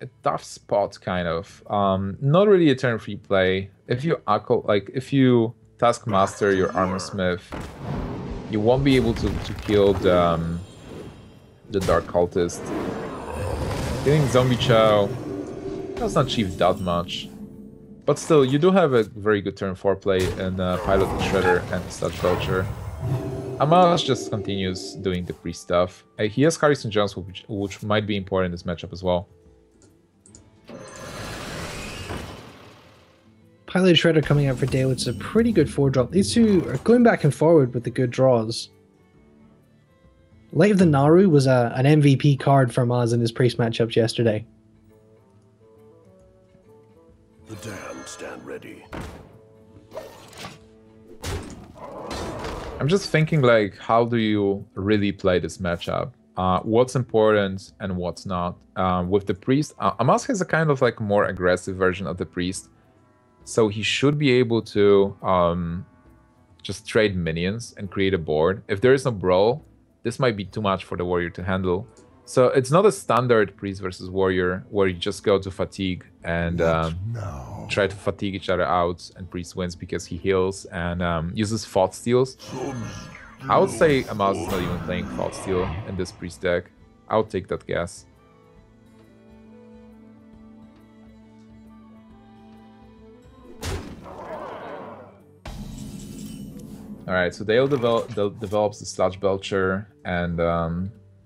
a tough spot kind of. Not really a turn free play. If you Taskmaster your Armor Smith, you won't be able to kill the Dark Cultist. Killing Zombie Chow doesn't achieve that much. But still, you do have a very good turn 4 play in Pilot and Shredder and Sludge Belcher. Amaz just continues doing the priest stuff. He has Harrison Jones, which might be important in this matchup as well. Pilot Shredder coming out for Dale. It's a pretty good 4-drop. These two are going back and forward with the good draws. Light of the Naru was an MVP card for Maz in his priest matchups yesterday. The damned stand ready. I'm just thinking, like, how do you really play this matchup? What's important and what's not. With the priest, Amaz has a kind of like more aggressive version of the priest. So he should be able to just trade minions and create a board. If there is no brawl, this might be too much for the warrior to handle. So it's not a standard priest versus warrior where you just go to fatigue and try to fatigue each other out, and priest wins because he heals and uses thought steals. I would say Amaz is not even playing thought steal in this priest deck. I would take that guess. Alright, so Dale develops the Sludge Belcher, and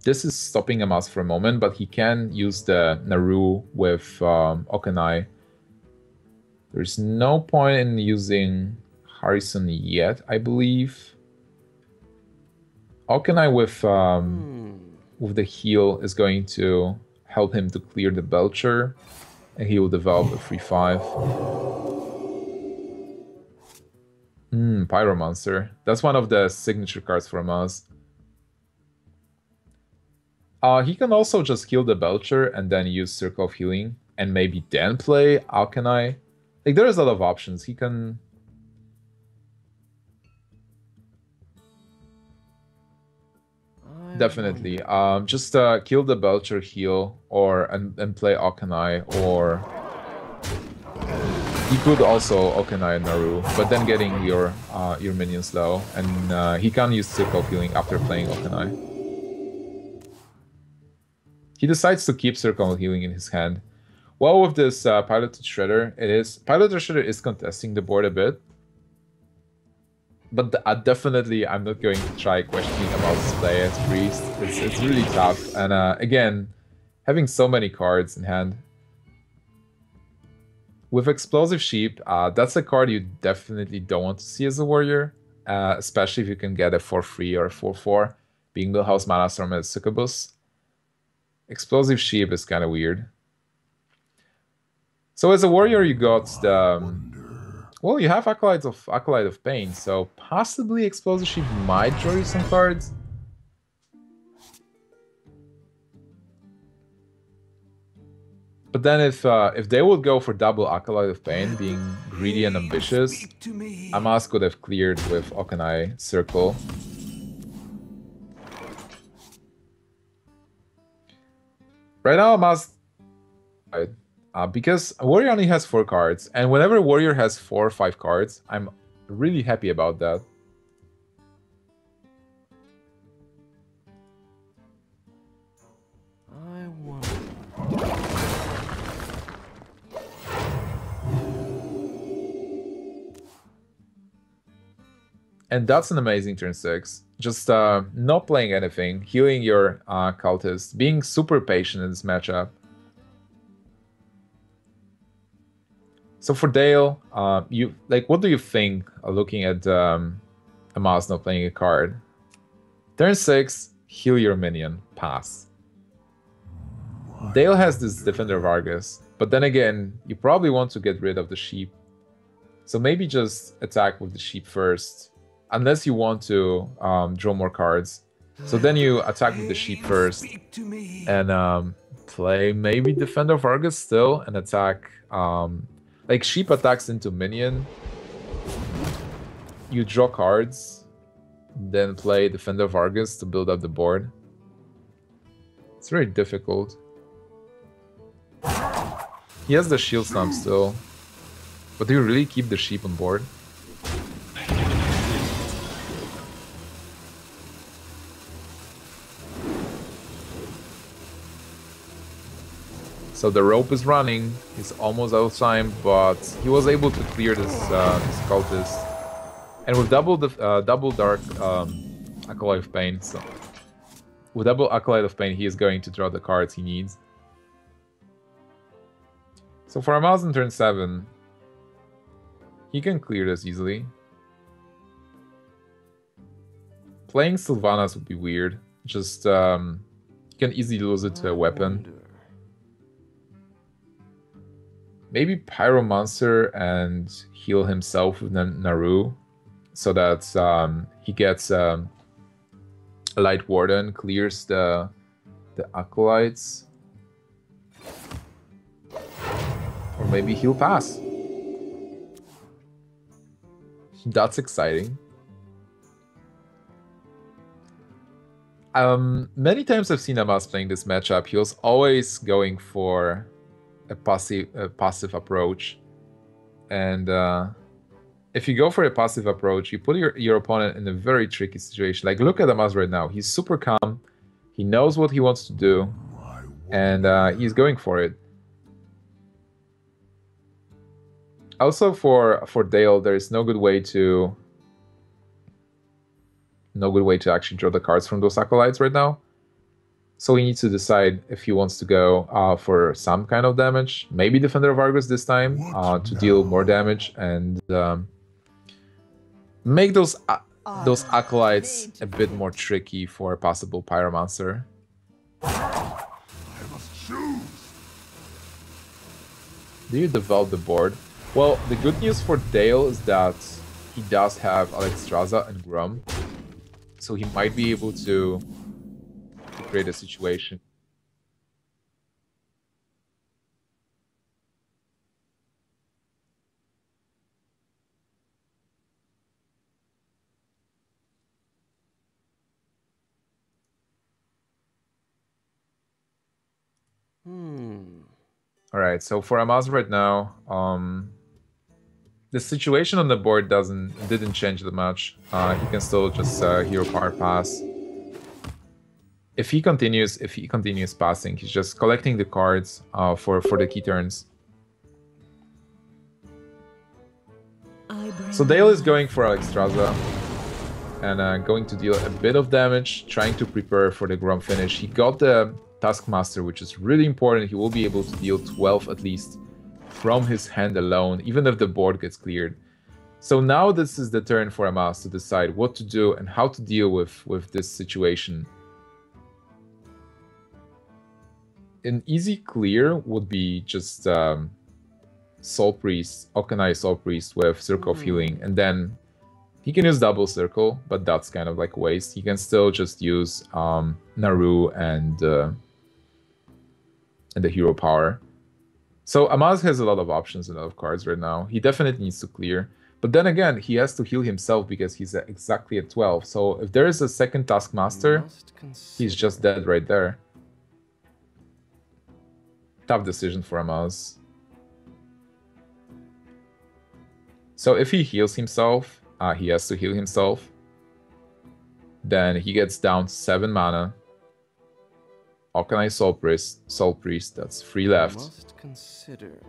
this is stopping Amaz for a moment, but he can use the Naru with Okanai. There's no point in using Harrison yet, I believe. Okanai with the heal is going to help him to clear the Belcher, and he will develop a 3/5. Pyromancer. That's one of the signature cards for Amaz. He can also just kill the Belcher and then use Circle of Healing and maybe then play Alkanai. Like, there's a lot of options. He can... Definitely. Just kill the Belcher, heal, or and play Alkanai, or... You could also Okanai and Naru, but then getting your minions low, and he can use Circle of Healing after playing Okanai. He decides to keep Circle of Healing in his hand. Well, with this Piloted Shredder, Piloted Shredder is contesting the board a bit, but definitely I'm not going to try questioning about his play as Priest. It's really tough, and again, having so many cards in hand. With Explosive Sheep, that's a card you definitely don't want to see as a warrior, especially if you can get a 4/3 or a 4/4, being Millhouse Mana Storm as Succubus. Explosive Sheep is kind of weird. So as a warrior, you got the... well, you have Acolyte of Pain, so possibly Explosive Sheep might draw you some cards. But then if they would go for double Acolyte of Pain, being greedy and ambitious, Amaz could have cleared with Okanai Circle. Right now, Amaz... because Warrior only has 4 cards, and whenever Warrior has 4 or 5 cards, I'm really happy about that. And that's an amazing turn 6. Just not playing anything, healing your cultist, being super patient in this matchup. So for Dale, what do you think looking at Amaz not playing a card? Turn 6, heal your minion, pass. Dale has this Defender of Argus, but then again, you probably want to get rid of the sheep. So maybe just attack with the sheep first. Unless you want to draw more cards. So then you attack with the sheep first and play maybe Defender of Argus still and attack... like sheep attacks into minion. You draw cards, then play Defender of Argus to build up the board. It's very difficult. He has the shield stomp still. But do you really keep the sheep on board? So the rope is running, he's almost out of time, but he was able to clear this cultist. And with double dark Acolyte of Pain. So with double Acolyte of Pain, he is going to draw the cards he needs. So for Amaz in turn 7, he can clear this easily. Playing Sylvanas would be weird. Just he can easily lose it to a weapon. Maybe Pyromancer and heal himself with Naru, so that he gets a Light Warden, clears the Acolytes. Or maybe he'll pass. That's exciting. Many times I've seen Amaz playing this matchup. He was always going for a passive approach, and if you go for a passive approach, you put your opponent in a very tricky situation. Like, look at Amaz right now. He's super calm. He knows what he wants to do, and he's going for it. Also, for Dale, there is no good way to actually draw the cards from those Acolytes right now. So he needs to decide if he wants to go for some kind of damage, maybe Defender of Argus this time, to deal more damage and make those Acolytes a bit more tricky for a possible Pyromancer. Do you develop the board? Well, the good news for Dale is that he does have Alexstrasza and Grum, so he might be able to create a situation. Alright, so for Amaz right now, the situation on the board didn't change that much. He can still just hero power pass. If he continues passing, he's just collecting the cards for the key turns. So Dale is going for Alexstrasza and going to deal a bit of damage, trying to prepare for the Grum finish. He got the Taskmaster, which is really important. He will be able to deal 12 at least from his hand alone, even if the board gets cleared. So now this is the turn for Amaz to decide what to do and how to deal with this situation. An easy clear would be just Soul Priest, Okanai Soul Priest with Circle of Healing, and then he can use double Circle, but that's kind of like a waste. He can still just use Naru and the hero power. So Amaz has a lot of options and a lot of cards right now. He definitely needs to clear. But then again, he has to heal himself because he's exactly at 12. So if there is a second Taskmaster, he's just dead right there. Tough decision for Amaz. So if he heals himself, he has to heal himself. Then he gets down 7 mana. Okanai Soul Priest, that's 3 left. Must consider.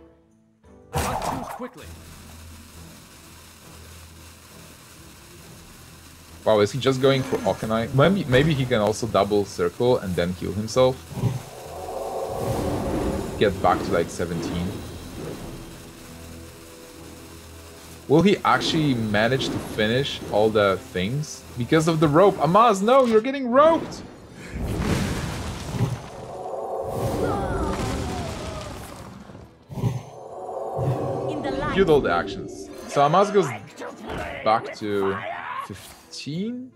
Wow, is he just going for Okanai? Maybe he can also double Circle and then heal himself. Get back to like 17. Will he actually manage to finish all the things? Because of the rope. Amaz, no, you're getting roped! Queued all the actions. So Amaz goes back to 15?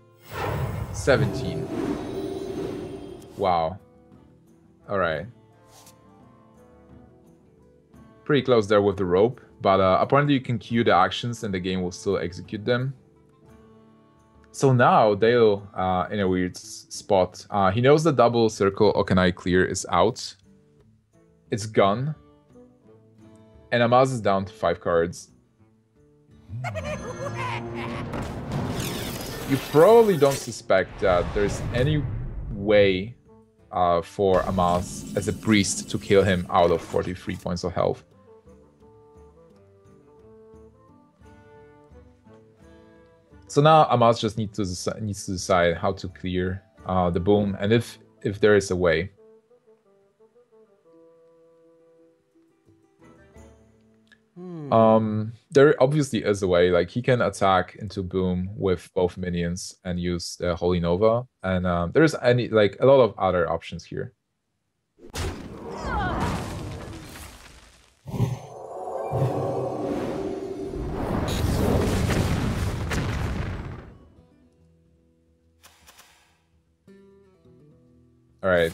17. Wow. Alright. Pretty close there with the rope, but apparently you can queue the actions and the game will still execute them. So now Dale in a weird spot. He knows the double Circle Okanai clear is out. It's gone. And Amaz is down to 5 cards. You probably don't suspect that there's any way for Amaz as a priest to kill him out of 43 points of health. So now Amaz just needs to decide how to clear the boom, and if there is a way. There obviously is a way. Like, he can attack into boom with both minions and use the Holy Nova, and there's a lot of other options here. All right,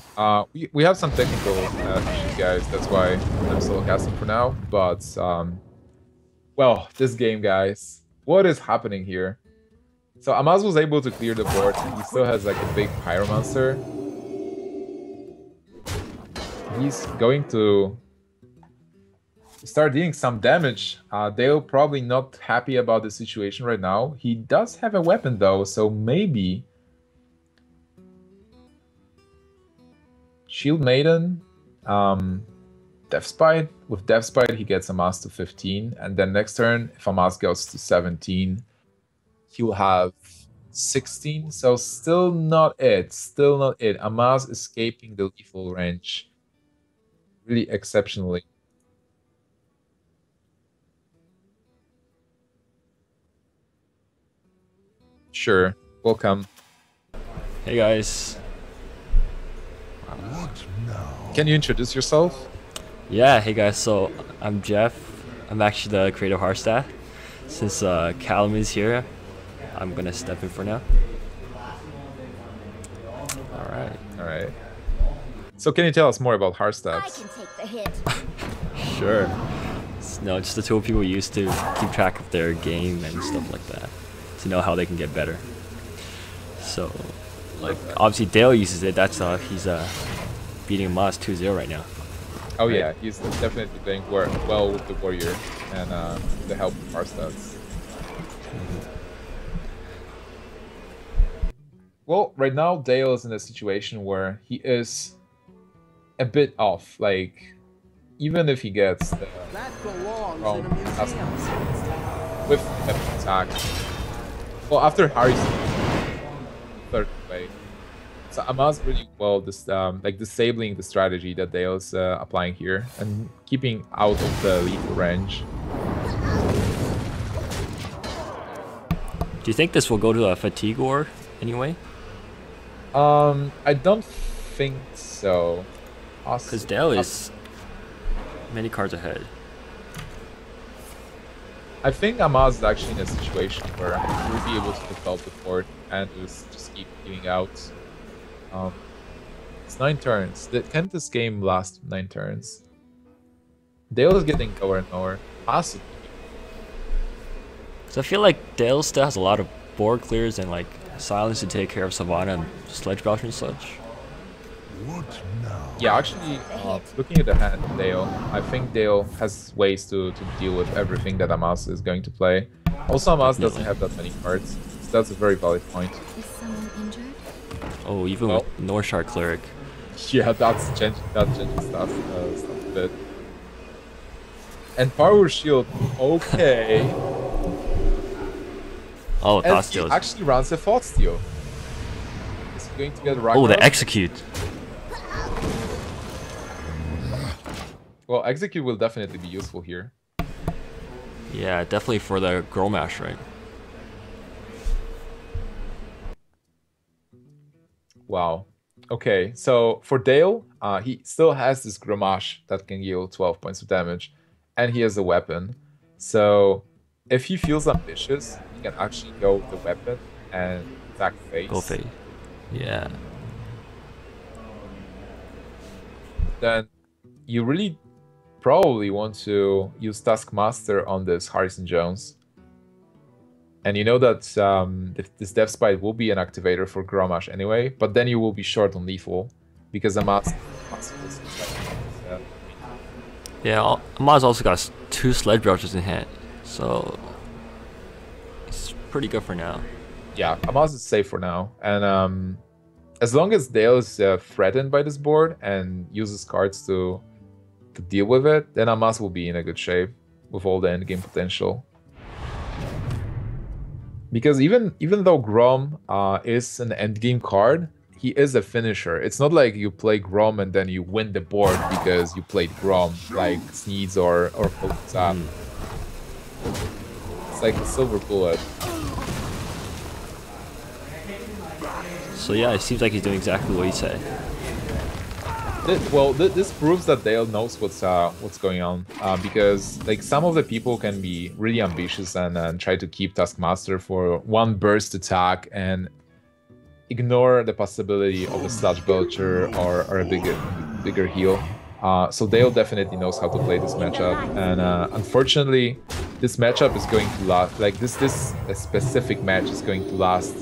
we have some technical issues, guys. That's why I'm solo casting for now. But well, this game, guys, what is happening here? So Amaz was able to clear the board, and he still has like a big Pyromancer. He's going to start dealing some damage. Dale probably not happy about the situation right now. He does have a weapon though, so maybe Shield Maiden, Deathspite. With Deathspite, he gets Amaz to 15, and then next turn, if Amaz goes to 17, he'll have 16. So still not it. Still not it. Amaz escaping the lethal range really exceptionally. Sure. Welcome. Hey guys. Can you introduce yourself? Yeah, hey guys, so I'm Jeff. I'm actually the creator of HearthStats. Since Callum is here, I'm gonna step in for now. Alright. So can you tell us more about HearthStats? I can take the hit. Sure. No, just the tool people use to keep track of their game and stuff like that, to know how they can get better. So, like, obviously Dale uses it. That's he's beating Amaz 2-0 right now. Oh right? Yeah, he's definitely playing well with the warrior and the help of HearthStats. Well, right now Dale is in a situation where he is a bit off. Like, even if he gets the with attack, well, after Harry's third play, so Amaz really well disabling the strategy that Dale's applying here and keeping out of the lethal range. Do you think this will go to a fatigue war anyway? I don't think so. Because Dale is many cards ahead. I think Amaz is actually in a situation where he will be able to develop the board and just keep giving out. It's 9 turns. Can this game last 9 turns? Dale is getting lower and lower. Possibly. So I feel like Dale still has a lot of board clears and like silence to take care of Savannah and Sledge Belcher and such. What now? Yeah, actually, looking at the hand, Dale, I think Dale has ways to deal with everything that Amaz is going to play. Also, Amaz doesn't have that many cards, so that's a very valid point. Is someone injured? Oh, even with Northshire Cleric. Yeah, that's changing stuff a bit. And Power Shield, okay. Oh, and Thought Steal. He actually runs a Thought Steal. Is he going to get Ragnarok? Oh, the Execute. Well, Execute will definitely be useful here. Yeah, definitely for the Girl Mash, right? Wow. Okay, so for Dale, he still has this Grommash that can yield 12 points of damage, and he has a weapon. So if he feels ambitious, he can actually go with the weapon and attack face. Go face. Yeah. Then you really probably want to use Taskmaster on this Harrison Jones. And you know that this Deathspite will be an activator for Grommash anyway, but then you will be short on lethal because Amaz. Yeah, Amaz also got 2 Sledge Belchers in hand, so it's pretty good for now. Yeah, Amaz is safe for now, and as long as Dale is threatened by this board and uses cards to deal with it, then Amaz will be in a good shape with all the endgame potential. Because even though Grom is an endgame card, he is a finisher. It's not like you play Grom and then you win the board because you played Grom, like Sneeds or Zap. It's like a silver bullet. So yeah, it seems like he's doing exactly what he said. This proves that Dale knows what's going on, because like some of the people can be really ambitious and try to keep Taskmaster for one burst attack and ignore the possibility of a Sludge Belcher or a bigger heal. So Dale definitely knows how to play this matchup, and unfortunately, this matchup is going to last. Like this specific match is going to last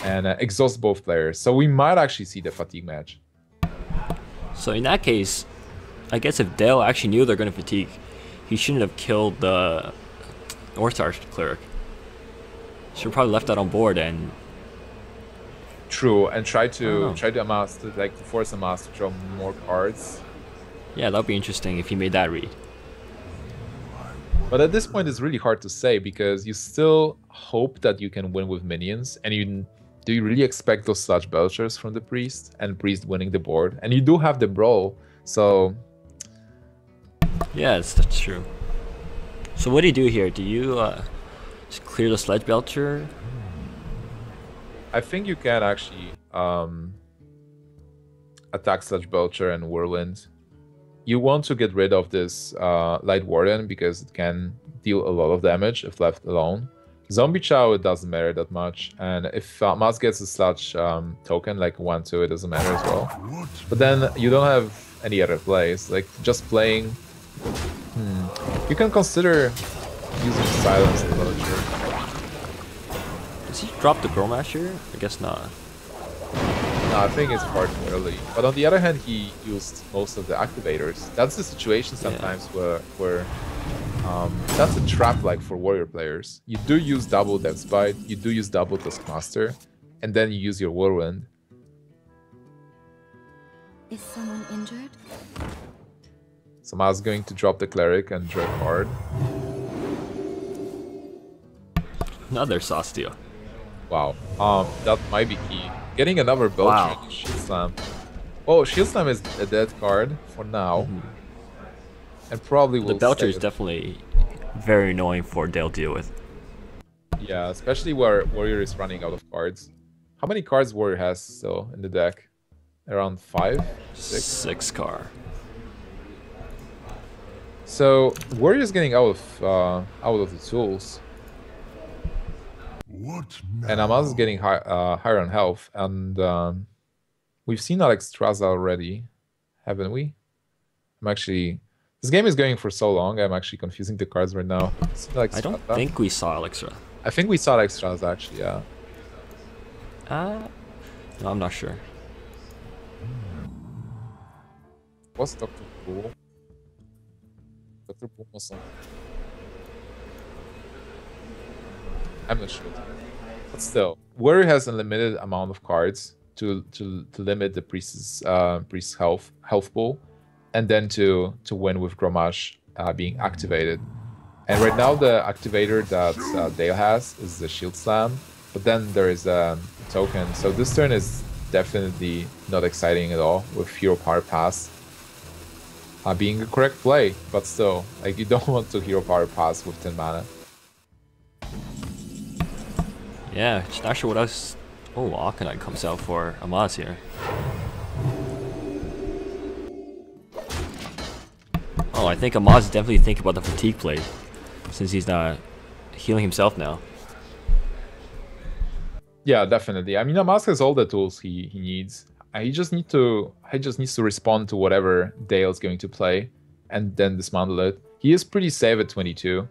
and exhaust both players. So we might actually see the fatigue match. So in that case, I guess if Dale actually knew they're going to fatigue, he shouldn't have killed the Ortharch Cleric. Should have probably left that on board and... True, and try to Amaz to force Amaz to draw more cards. Yeah, that'd be interesting if he made that read. But at this point, it's really hard to say because you still hope that you can win with minions, and do you really expect those Sludge Belchers from the Priest and Priest winning the board? And you do have the Brawl, so... Yeah, that's true. So what do you do here? Do you just clear the Sludge Belcher? I think you can actually attack Sludge Belcher and Whirlwind. You want to get rid of this Light Warden because it can deal a lot of damage if left alone. Zombie Chow, it doesn't matter that much, and if Amaz gets a Sludge token like 1-2, it doesn't matter as well. But then you don't have any other plays, like just playing... You can consider using Silence the Belcher. Does he drop the Growmasher? I guess not. No, I think it's far too early. But on the other hand, he used most of the activators. That's the situation sometimes where that's a trap like for warrior players. You do use double Death Bite, you do use double Taskmaster, and then you use your Whirlwind. Is someone injured? So Ma's going to drop the Cleric and draw a card. Another Sauce Steal. Wow, that might be key. Getting another Belcher and Shield Slam. Oh, Shield Slam is a dead card for now. And probably will. The Belcher is definitely very annoying for Dale to deal with. Yeah, especially where Warrior is running out of cards. How many cards Warrior has still in the deck? Around 5? 6? 6 car. So Warrior is getting out of the tools. What and Amaz is getting higher on health, and we've seen Alexstrasza already, haven't we? This game is going for so long, I'm actually confusing the cards right now. I don't think we saw Alexstrasza. I think we saw Alexstrasza actually, yeah. No, I'm not sure. What's Dr. Pool? Dr. Pool was on. I'm not sure. But still, Warrior has a limited amount of cards to limit the priest's health pool, and then to win with Grommash being activated. And right now the activator that Dale has is the Shield Slam, but then there is a token. So this turn is definitely not exciting at all with Hero Power Pass being a correct play, but still, like, you don't want to Hero Power Pass with 10 mana. Yeah, just not sure what else. Oh, Arcanine comes out for Amaz here. Oh, I think Amaz is definitely thinking about the fatigue play, since he's not healing himself now. Yeah, definitely. I mean, Amaz has all the tools he needs. He just needs to respond to whatever Dale's going to play, and then dismantle it. He is pretty safe at 22.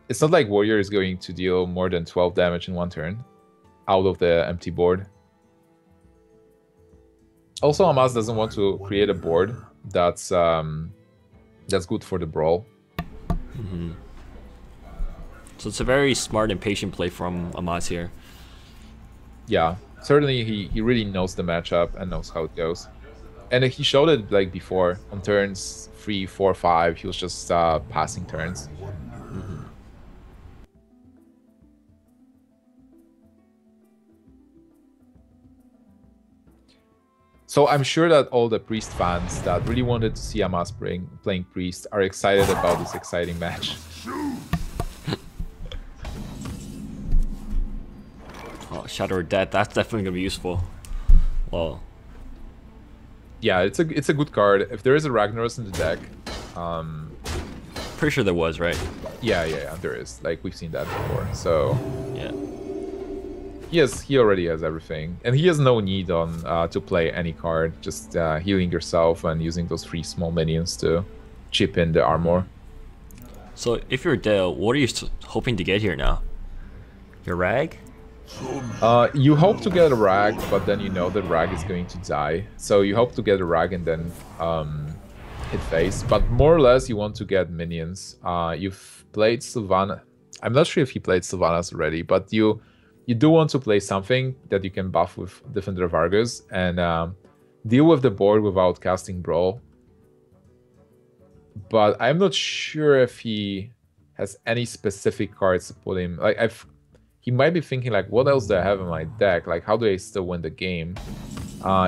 It's not like Warrior is going to deal more than 12 damage in one turn out of the empty board. Also, Amaz doesn't want to create a board that's good for the Brawl. So it's a very smart and patient play from Amaz here. Yeah, certainly he really knows the matchup and knows how it goes. And he showed it like before on turns 3, 4, 5. He was just passing turns. So I'm sure that all the Priest fans that really wanted to see Amaz playing Priest are excited about this exciting match. Oh, Shadow or Death, that's definitely gonna be useful. Well, yeah, it's a good card. If there is a Ragnaros in the deck, pretty sure there was, right? Yeah, there is. Like we've seen that before. So yeah, he already has everything, and he has no need on to play any card. Just healing yourself and using those 3 small minions to chip in the armor. So if you're Dale, what are you hoping to get here now? Your Rag? You hope to get a Rag, but then you know that Rag is going to die. So you hope to get a Rag and then hit face. But more or less, you want to get minions. You've played Sylvanas. I'm not sure if he played Sylvanas already, but you do want to play something that you can buff with Defender of Argus and deal with the board without casting Brawl. But I'm not sure if he has any specific cards to put him. Like he might be thinking like, what else do I have in my deck? Like, how do I still win the game?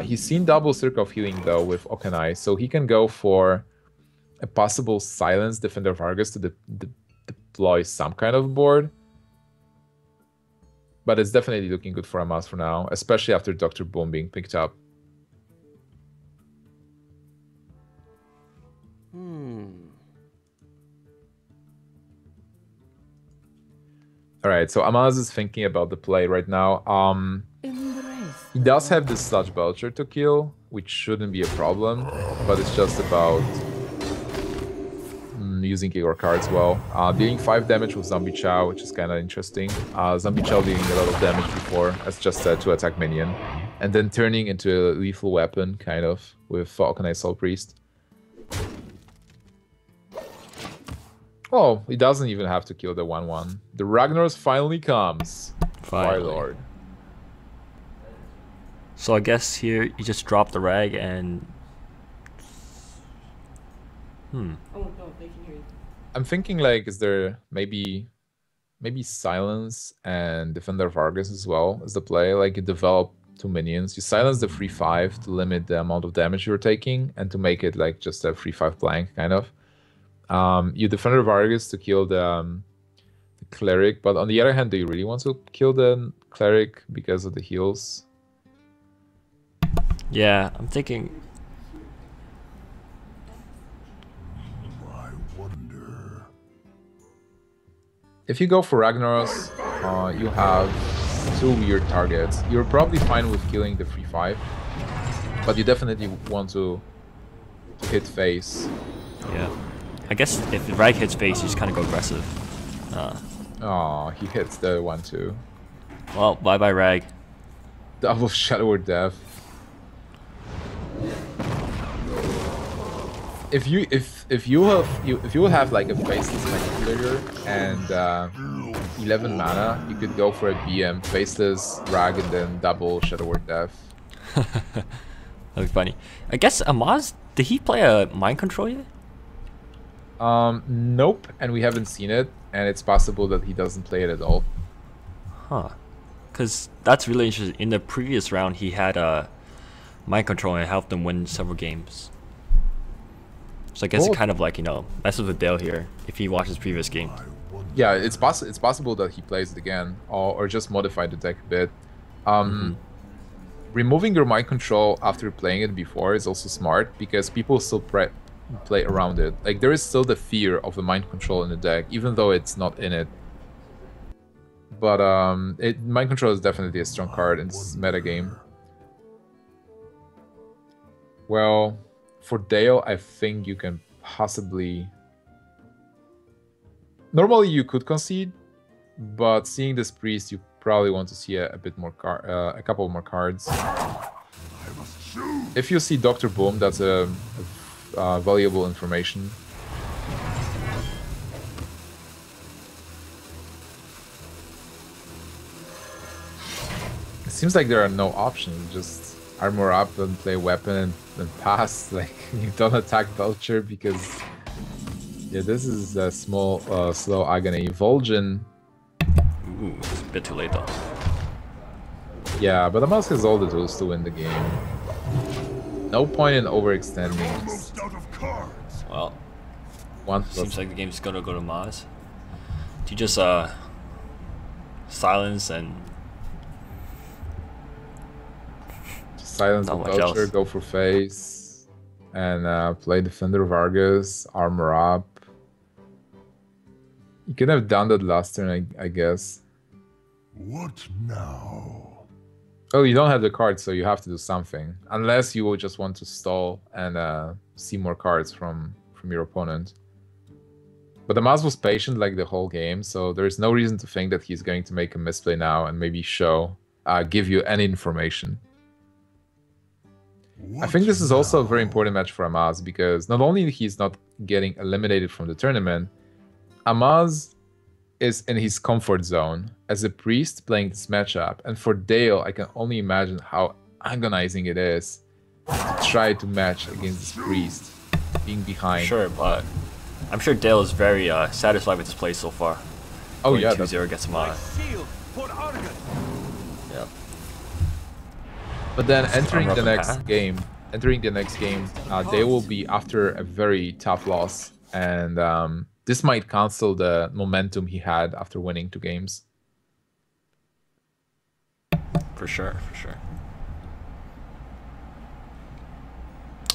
He's seen double Circle of Healing though with Okanai, so he can go for a possible silence Defender of Argus to deploy some kind of board. But it's definitely looking good for Amaz for now, especially after Dr. Boom being picked up. Alright, so Amaz is thinking about the play right now. He does have this Sludge Belcher to kill, which shouldn't be a problem, but it's just about using your cards well. Dealing 5 damage with Zombie Chow, which is kind of interesting. Zombie Chow dealing a lot of damage before, as just a 2-attack minion. And then turning into a lethal weapon, kind of, with Okanai Soul Priest. Oh, he doesn't even have to kill the 1-1. The Ragnaros finally comes. Fire Lord. So I guess here you just drop the Rag and... Oh, no, they can hear you. I'm thinking like, is there maybe Silence and Defender of Argus as well as the play? Like you develop 2 minions. You silence the 3/5 to limit the amount of damage you're taking and to make it like just a 3/5 blank, kind of. You Defender of Argus to kill the Cleric, but on the other hand, do you really want to kill the Cleric because of the heals? Yeah, I'm thinking... I wonder. If you go for Ragnaros, you have 2 weird targets. You're probably fine with killing the 3/5, but you definitely want to hit face. Yeah. I guess if the Rag hits face, you just kind of go aggressive. Oh, he hits the 1/2. Well, bye-bye Rag. Double Shadow or Death. If you will have like a faceless Manipulator and 11 mana, you could go for a BM faceless Rag and then double Shadow or Death. That'd be funny. I guess Amaz, did he play a Mind Control yet? Nope, and we haven't seen it, and it's possible that he doesn't play it at all. Huh. Because that's really interesting. In the previous round, he had a Mind Control and helped them win several games. So I guess it kind of like, you know, messes with Dale here if he watches previous game. Yeah, it's possible that he plays it again, or just modify the deck a bit. Removing your Mind Control after playing it before is also smart, because people still play around it. Like, there is still the fear of the Mind Control in the deck, even though it's not in it. But Mind Control is definitely a strong card in this metagame. Well, for Dale, I think you can possibly... Normally you could concede, but seeing this Priest, you probably want to see a bit more a couple more cards. If you see Dr. Boom, that's a valuable information. It seems like there are no options. Just armor up and play weapon and pass. Like, you don't attack Vulture because, yeah, this is a small slow agony. Vol'jin. Ooh, it's a bit too late though. Yeah, but Amaz has all the tools to win the game. No point in overextending. Well, seems like the game's gonna go to Maz. Do you just silence and silence the Vulture, go for face, and play Defender of Argus, armor up. You could have done that last turn, I guess. What now? Oh, you don't have the cards, so you have to do something. Unless you will just want to stall and see more cards from your opponent. But Amaz was patient like the whole game, so there's no reason to think that he's going to make a misplay now and maybe give you any information. I think this is also a very important match for Amaz, because not only he's not getting eliminated from the tournament, Amaz is in his comfort zone as a priest playing this matchup. And for Dale, I can only imagine how agonizing it is to try to match against this priest, being behind. Sure, but I'm sure Dale is very satisfied with his play so far. Oh yeah, 2-0 against Amaz. Yep. But then entering the next game, Dale will be after a very tough loss, and this might cancel the momentum he had after winning 2 games. For sure, for sure.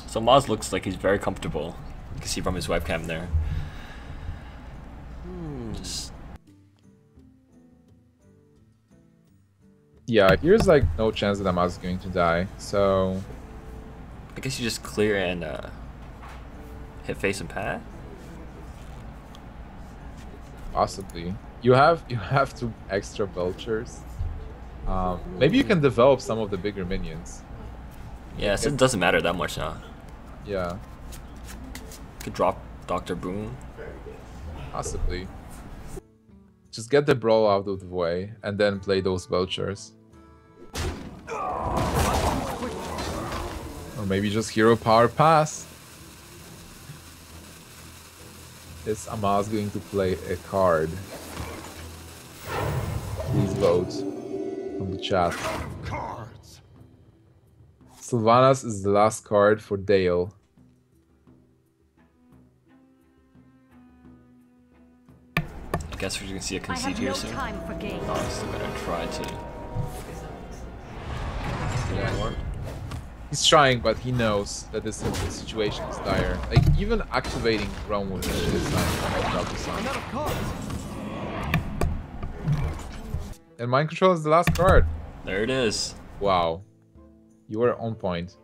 So Maz looks like he's very comfortable. You can see from his webcam there. Yeah, here's like no chance that Amaz is going to die, so I guess you just clear and hit face and pad. Possibly. You have 2 extra Vultures. Maybe you can develop some of the bigger minions. Yeah, so it doesn't matter that much now. Yeah. Could drop Dr. Boone. Possibly. Just get the brawl out of the way and then play those Vultures. Or maybe just hero power pass. Is Amaz going to play a card? Please vote from the chat. Sylvanas is the last card for Dale. I guess we're gonna see a concede here soon. I'm still gonna try to. Yeah. He's trying, but he knows that this situation is dire. Like, even activating Realm Within is not gonna help the sun. And Mind Control is the last card. There it is. Wow. You were on point.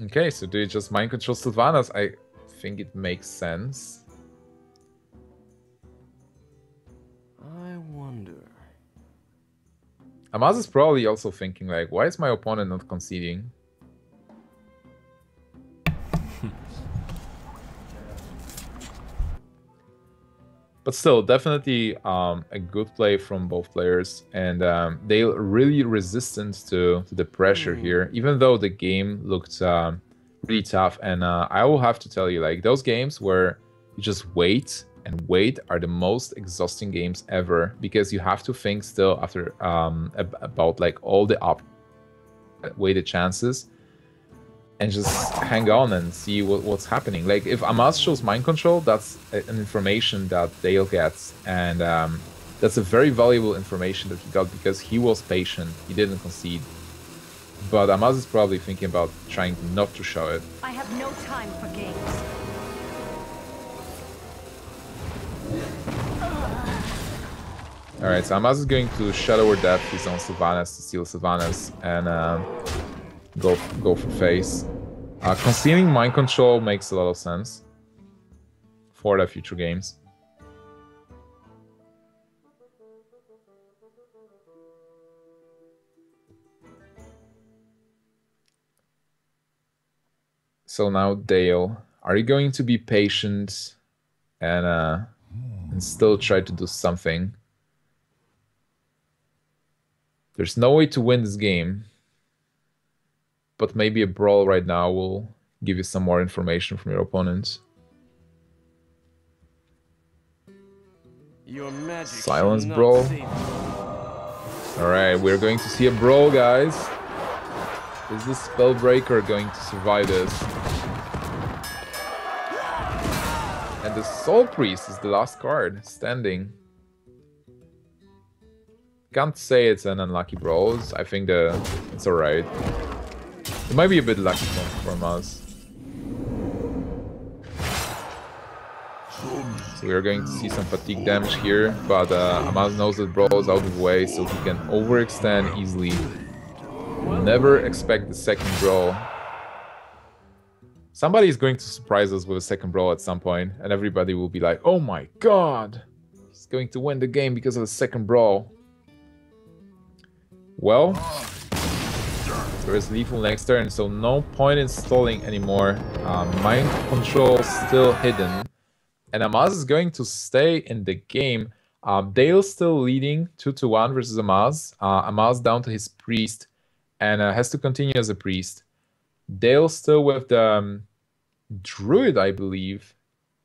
Okay, so do you just Mind Control Sylvanas? I think it makes sense. I wonder. Amaz is probably also thinking like, why is my opponent not conceding? But still, definitely a good play from both players, and they're really resistant to the pressure here, even though the game looked really tough. And I will have to tell you, like, those games where you just wait and wait are the most exhausting games ever, because you have to think still after about like all the weighted chances, and just hang on and see what's happening. Like, if Amaz shows Mind Control, that's an information that Dale gets, and that's a very valuable information that he got because he was patient, he didn't concede. But Amaz is probably thinking about trying not to show it. I have no time for games. Alright, so Amaz is going to Shadow or Death his own Sylvanas to steal Sylvanas and go for face. Concealing Mind Control makes a lot of sense for the future games. So now Dale, are you going to be patient and still try to do something? There's no way to win this game, but maybe a brawl right now will give you some more information from your opponent. Your magic Silence brawl. Alright, we're going to see a brawl, guys. Is the Spellbreaker going to survive this? And the Soul Priest is the last card standing. Can't say it's an unlucky brawl. I think it's alright. It might be a bit lucky for us. So we are going to see some fatigue damage here, but Amaz knows that brawl is out of the way, so he can overextend easily. Never expect the second brawl. Somebody is going to surprise us with a second brawl at some point, and everybody will be like, "Oh my god, he's going to win the game because of the second brawl." Well, there is lethal next turn, so no point in stalling anymore. Mind control still hidden, and Amaz is going to stay in the game. Dale still leading 2-1 versus Amaz. Amaz down to his priest, and has to continue as a priest. Dale still with the druid, I believe,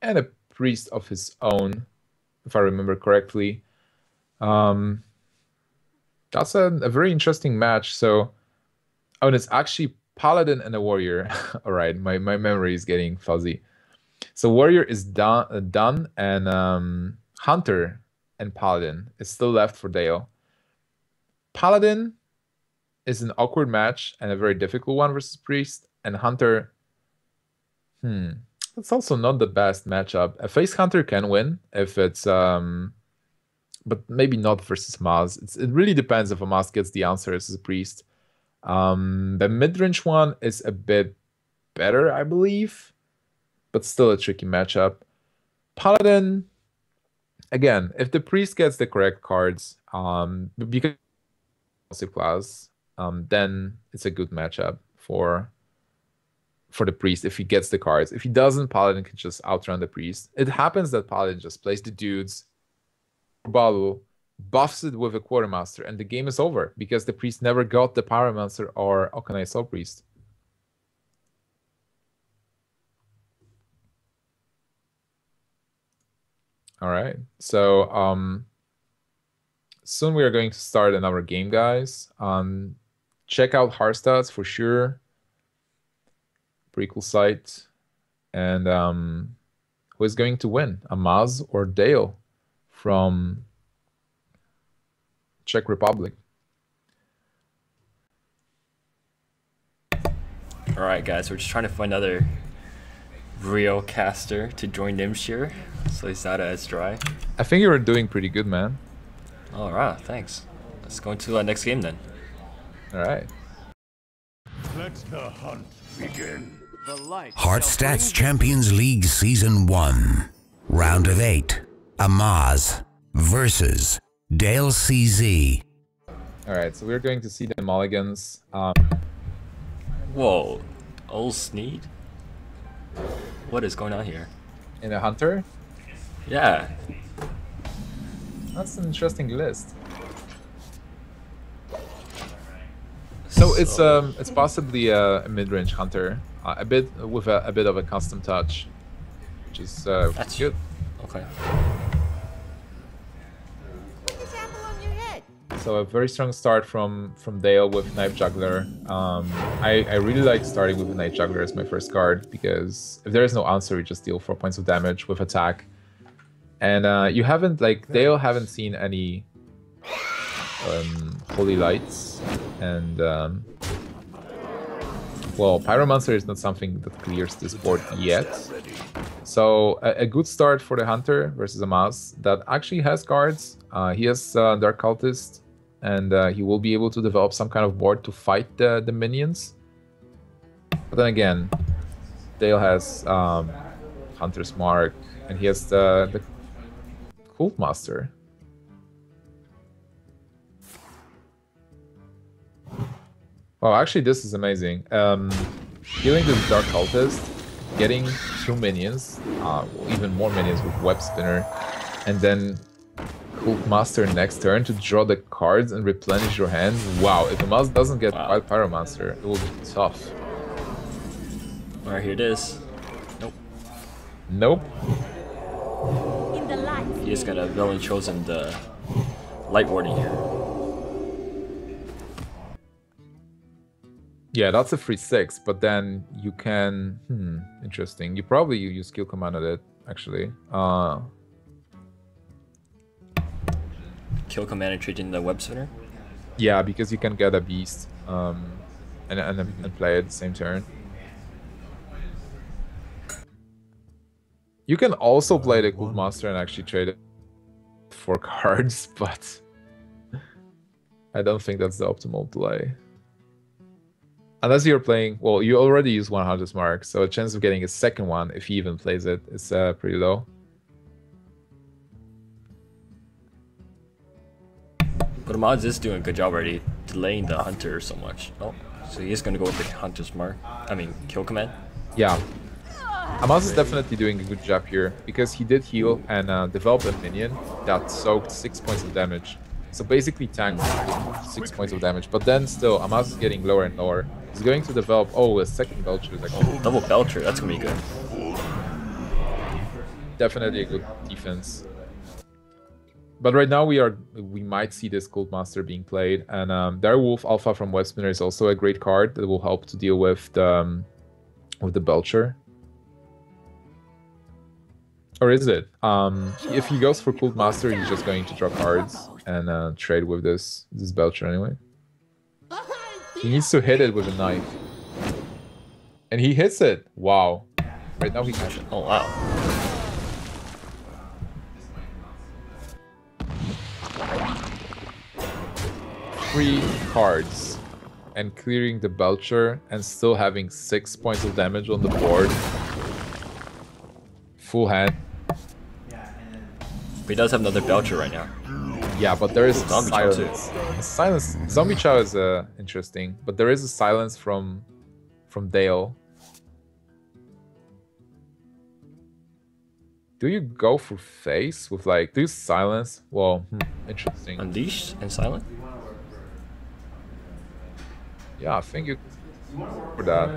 and a priest of his own, if I remember correctly. That's a very interesting match. So, oh, and it's actually paladin and a warrior. All right, my memory is getting fuzzy. So warrior is done, and hunter and paladin is still left for Dale. Paladin is an awkward match and a very difficult one versus priest, and hunter, it's also not the best matchup. A face hunter can win if it's but maybe not versus Amaz. It really depends if Amaz gets the answer as a priest. The mid-range one is a bit better, I believe, but still a tricky matchup. Paladin, again, if the priest gets the correct cards, because class, then it's a good matchup for the priest if he gets the cards. If he doesn't, Paladin can just outrun the priest. It happens that Paladin just plays the dudes, Balu, buffs it with a Quartermaster, and the game is over because the priest never got the Pyromancer or Okanai Soul Priest. All right, so soon we are going to start another game, guys. Check out HearthStats for sure. Pretty cool site. And who is going to win, Amaz or Dale from Czech Republic? All right, guys, we're just trying to find another real caster to join Nimshire, so he's not as dry. I think you were doing pretty good, man. All right, thanks. Let's go into the next game then. All right. Let the hunt begin. HearthStats Champions League Season 1, Round of 8. Amaz versus DaleCZ. All right, so we're going to see the mulligans. Whoa, old Sneed? What is going on here? In a hunter? Yeah. That's an interesting list. So it's possibly a mid-range hunter, a bit with a bit of a custom touch, which is that's good. Okay. So a very strong start from Dale with Knife Juggler. I really like starting with the Knife Juggler as my first card because if there is no answer, you just deal 4 points of damage with attack. And you haven't, like, Dale haven't seen any Holy Lights, and well, Pyromancer is not something that clears this board yet. So a good start for the Hunter versus Amaz that actually has cards. He has Dark Cultist, and he will be able to develop some kind of board to fight the minions. But then again, Dale has Hunter's Mark, and he has the Cult Master. Oh, actually, this is amazing. Healing the Dark Cultist, getting 2 minions, even more minions with Web Spinner, and then Cult Master next turn to draw the cards and replenish your hand. Wow, if Amaz doesn't get Wild Pyromancer, it will be tough. Alright, here it is. Nope. Nope. He just got a villain chosen the Light Warden here. Yeah, that's a free 6, but then you can... interesting. You probably use kill command at it, actually. Kill command and trade in the web spinner? Yeah, because you can get a beast and play it the same turn. You can also play the Cult Master and actually trade it for cards, but I don't think that's the optimal play. Unless you're playing... Well, you already use 100 mark, so a chance of getting a second one, if he even plays it, is pretty low. But Amaz is doing a good job already delaying the hunter so much. Oh, so he is going to go with the hunter's mark. I mean, kill command. Yeah. Amaz is definitely doing a good job here, because he did heal and develop a minion that soaked 6 points of damage. So basically tanked 6 points of damage, but then still, Amaz is getting lower and lower. He's going to develop... Oh, a second Belcher is actually... Oh, double Belcher, that's going to be good. Definitely a good defense. But right now we might see this Cult Master being played, and Direwolf Alpha from Web Spinner is also a great card that will help to deal with the Belcher. Or is it? If he goes for Cult Master, he's just going to draw cards and trade with this Belcher anyway. He needs to hit it with a knife. And he hits it! Wow. Right now he has it. Oh wow. 3 cards and clearing the Belcher and still having 6 points of damage on the board. Full hand. But he does have another Belcher right now. Yeah, but there is Zombie Chow too. Silence. Zombie Chow is interesting, but there is a silence from Dale. Do you go for face with like... Do you silence? Well, interesting. Unleashed and silent? Yeah, I think you for that.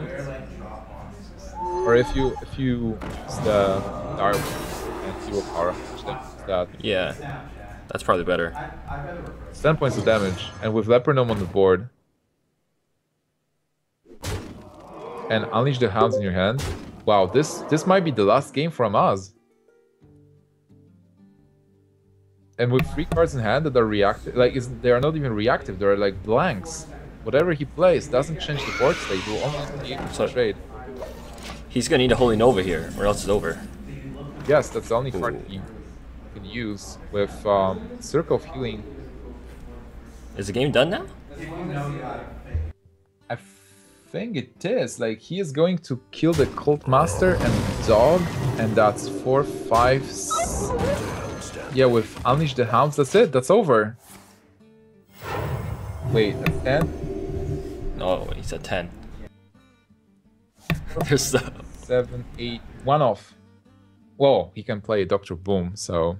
Or if you use the Dark and you will power that. Yeah, that's probably better. It's 10 points of damage, and with Leopardome on the board, and Unleash the Hounds in your hand. Wow, this might be the last game for Amaz. And with 3 cards in hand that are reactive, like they are not even reactive, they're like blanks. Whatever he plays doesn't change the board state, he will only be able to trade. He's gonna need a Holy Nova here, or else it's over. Yes, that's the only card he can use with Circle of Healing. Is the game done now? I think it is. Like, he is going to kill the Cult Master and Dog, and that's 4, 5... Yeah, with Unleash the Hounds, that's it, that's over. Wait, that's 10? No, he's at 10. There's the... 7, 8, 1 off. Well, he can play Dr. Boom, so...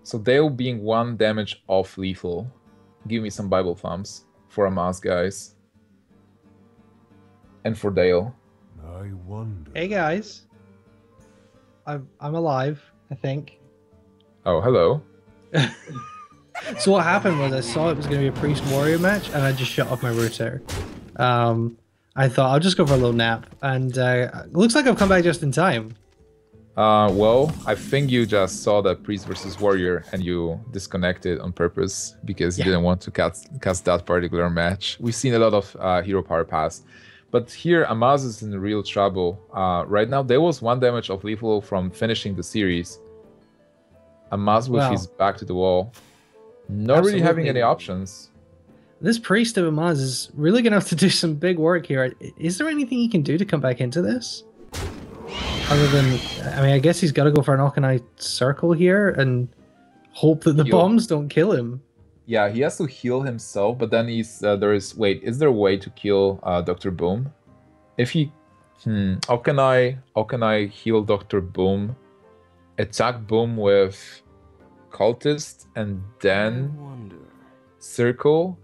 So Dale being 1 damage off lethal. Give me some Bible thumbs for Amaz, guys. And for Dale. I wonder. Hey guys. I'm alive, I think. Oh, hello. So what happened was I saw it was going to be a Priest Warrior match, and I just shut off my router. I thought I'll just go for a little nap, and looks like I've come back just in time. Well, I think you just saw the Priest versus Warrior and you disconnected on purpose because you didn't want to cast that particular match. We've seen a lot of Hero Power Pass. But here, Amaz is in real trouble. Right now, there was 1 damage of lethal from finishing the series. Amaz with his back to the wall. Not really having any options. This Priest of Amaz is really going to have to do some big work here. Is there anything he can do to come back into this? Other than, I mean, I guess he's got to go for an Arcanite Circle here and hope that the bombs don't kill him. Yeah, he has to heal himself, but then he's wait, is there a way to kill Dr. Boom? If he how can I heal Dr. Boom? Attack Boom with Cultist and then Circle?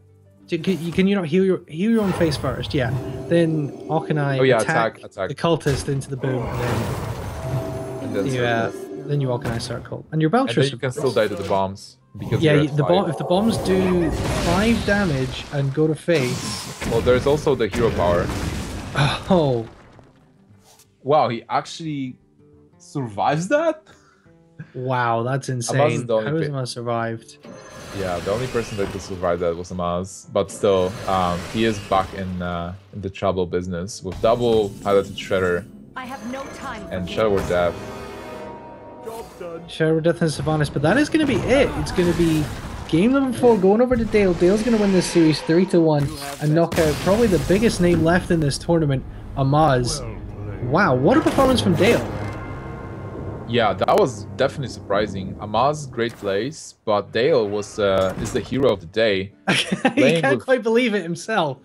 Can you not heal your own face first? Yeah. Then Arcanite attack the Cultist into the Boom, and then Then you organize circle, and your And Belcher then you can still die to the bombs because yeah, you're at five. if the bombs do 5 damage and go to face. Well, there's also the hero power. Oh. Wow, he actually survives that? Wow, that's Amaz insane. is the only How has Amaz survived? Yeah, the only person that could survive that was Amaz. But still, he is back in the trouble business with double piloted Shredder I have no time and Shadow Death. Shadow Death and Sylvanas, but that is going to be it. It's going to be game number 4 going over to Dale. Dale's going to win this series 3-1 and knock out probably the biggest name left in this tournament, Amaz. Wow, what a performance from Dale. Yeah, that was definitely surprising. Amaz, great plays, but Dale was is the hero of the day. He can't quite believe it himself.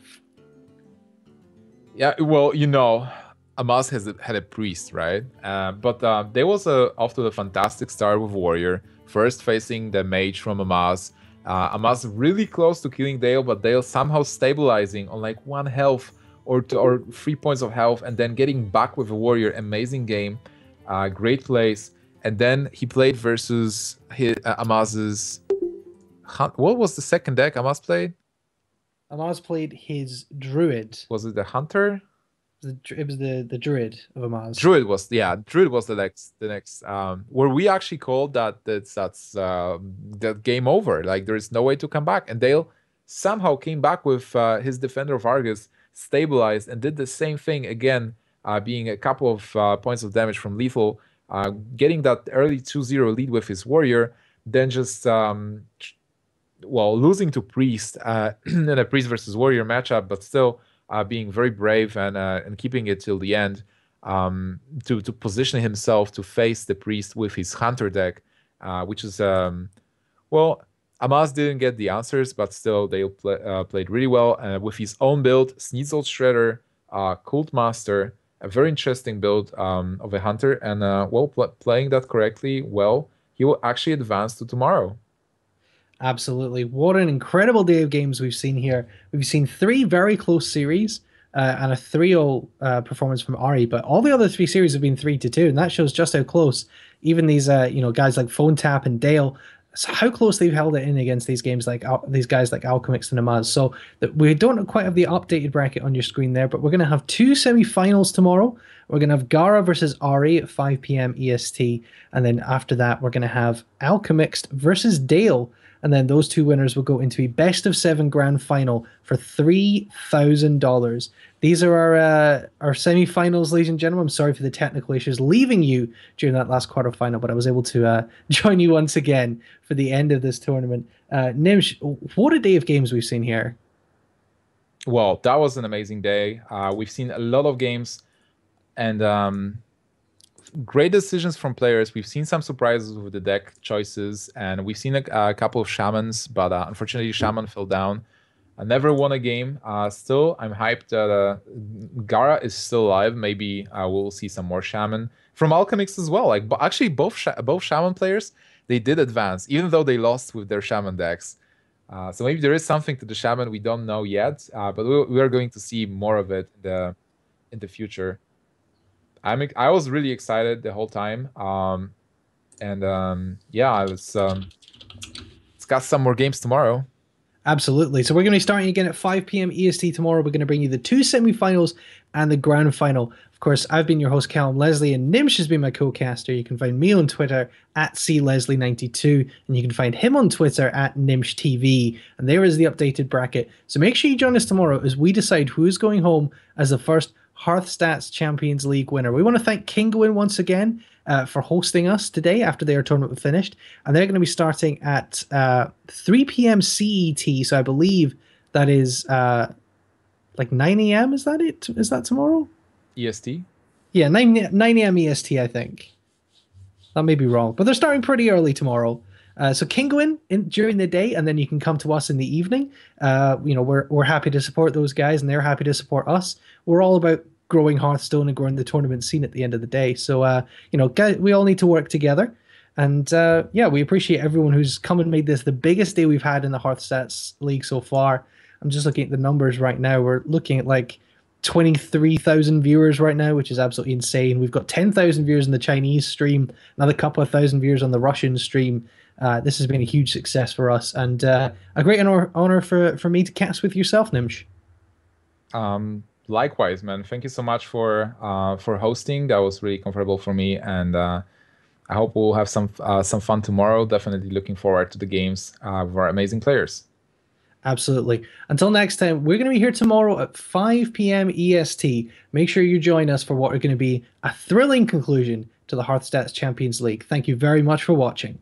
Yeah, well, you know, Amaz had a priest, right? But Dale was off to a fantastic start with Warrior, first facing the mage from Amaz. Amaz really close to killing Dale, but Dale somehow stabilizing on like 1 health or 3 points of health, and then getting back with a Warrior. Amazing game. Great plays, and then he played versus Amaz's. What was the second deck Amaz played? Amaz played his Druid. Was it the Hunter? It was the Druid of Amaz. Druid was the next where we actually called that's that game over. Like there is no way to come back, and Dale somehow came back with his Defender of Argus stabilized and did the same thing again. Being a couple of points of damage from lethal, getting that early 2-0 lead with his Warrior, then just, losing to Priest in a Priest versus Warrior matchup, but still being very brave and keeping it till the end to position himself to face the Priest with his Hunter deck, which is, Amaz didn't get the answers, but still they played really well with his own build, Sneasel Shredder, Cult Master, a very interesting build of a Hunter, and playing that correctly, he will actually advance to tomorrow. Absolutely. What an incredible day of games we've seen here. We've seen 3 very close series and a 3-0 performance from Ari, but all the other 3 series have been 3-2, and that shows just how close even these guys like Phone Tap and Dale, how close they've held it in against these guys like Alchemix and Amaz. So we don't quite have the updated bracket on your screen there, but we're going to have 2 semi-finals tomorrow. We're going to have Gara versus Ari at 5 p.m. EST, and then after that we're going to have Alchemix versus Dale, and then those 2 winners will go into a best of 7 grand final for $3,000. These are our semi-finals, ladies and gentlemen. I'm sorry for the technical issues leaving you during that last quarterfinal, but I was able to join you once again for the end of this tournament. Nimsh, what a day of games we've seen here. Well, that was an amazing day. We've seen a lot of games and great decisions from players. We've seen some surprises with the deck choices, and we've seen a couple of Shamans, but unfortunately Shaman fell down. I never won a game. Still, I'm hyped that Gara is still alive. Maybe we'll see some more Shaman from Alchemix as well. Like, actually, both Shaman players, they did advance, even though they lost with their Shaman decks. So maybe there is something to the Shaman we don't know yet, but we are going to see more of it in the future. I was really excited the whole time, let's got some more games tomorrow. Absolutely. So we're going to be starting again at 5 p.m. EST tomorrow. We're going to bring you the 2 semifinals and the grand final. Of course, I've been your host, Callum Leslie, and Nimsh has been my co-caster. You can find me on Twitter at CLeslie92, and you can find him on Twitter at NimshTV. And there is the updated bracket. So make sure you join us tomorrow as we decide who's going home as the first HearthStats Champions League winner. We want to thank Kinguin once again for hosting us today after their tournament was finished. And they're going to be starting at 3 p.m. CET. So I believe that is like 9 a.m. Is that it? Is that tomorrow? EST? Yeah, 9 a.m. EST, I think. That may be wrong. But they're starting pretty early tomorrow. So Kinguin during the day, and then you can come to us in the evening. We're happy to support those guys, and they're happy to support us. We're all about growing Hearthstone and growing the tournament scene at the end of the day. So, guys, we all need to work together. And we appreciate everyone who's come and made this the biggest day we've had in the HearthStats League so far. I'm just looking at the numbers right now. We're looking at like 23,000 viewers right now, which is absolutely insane. We've got 10,000 viewers in the Chinese stream, another couple of thousand viewers on the Russian stream. This has been a huge success for us, and a great honor for me to cast with yourself, Nimsh. Likewise, man. Thank you so much for hosting. That was really comfortable for me, and I hope we'll have some fun tomorrow. Definitely looking forward to the games with our amazing players. Absolutely. Until next time, we're going to be here tomorrow at 5 p.m. EST. Make sure you join us for what are going to be a thrilling conclusion to the HearthStats Champions League. Thank you very much for watching.